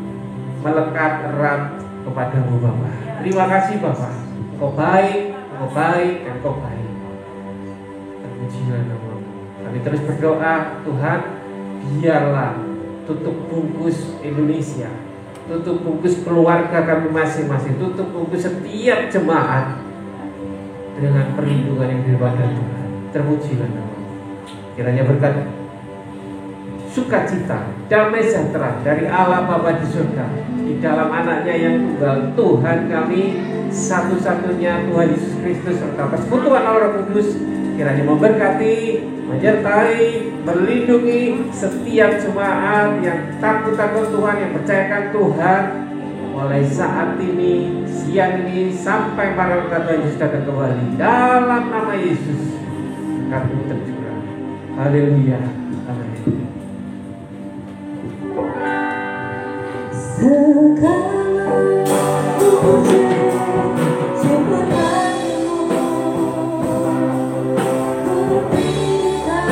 Speaker 3: melekat erat kepada-Mu Bapak. Terima kasih Bapak, Engkau baik, dan Engkau baik. Terpujilah nama-Mu. Kami terus berdoa Tuhan, biarlah tutup bungkus Indonesia, tutup bungkus keluarga kami masing-masing, tutup bungkus setiap jemaat dengan perlindungan yang daripada Tuhan. Terpujilah nama-Mu. Kiranya berkat sukacita, damai sejahtera dari Allah Bapa di surga, di dalam anaknya yang tunggal, Tuhan kami satu-satunya, Tuhan Yesus Kristus, serta persekutuan Roh Kudus, kiranya memberkati, menyertai, melindungi setiap jemaat yang takut-takut Tuhan, yang percayakan Tuhan, mulai saat ini, siang ini, sampai para kata Yesus datang kembali. Dalam nama Yesus kami tercurah. Haleluya. Amin.
Speaker 1: Segala puji syukur bagimu, ku berikan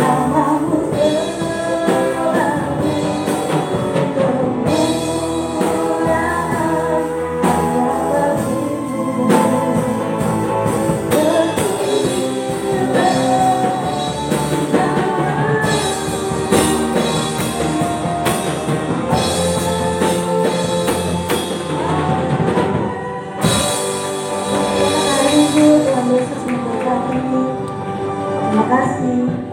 Speaker 1: nama-Mu selalu, kemuliaan hanya bagimu. kasih.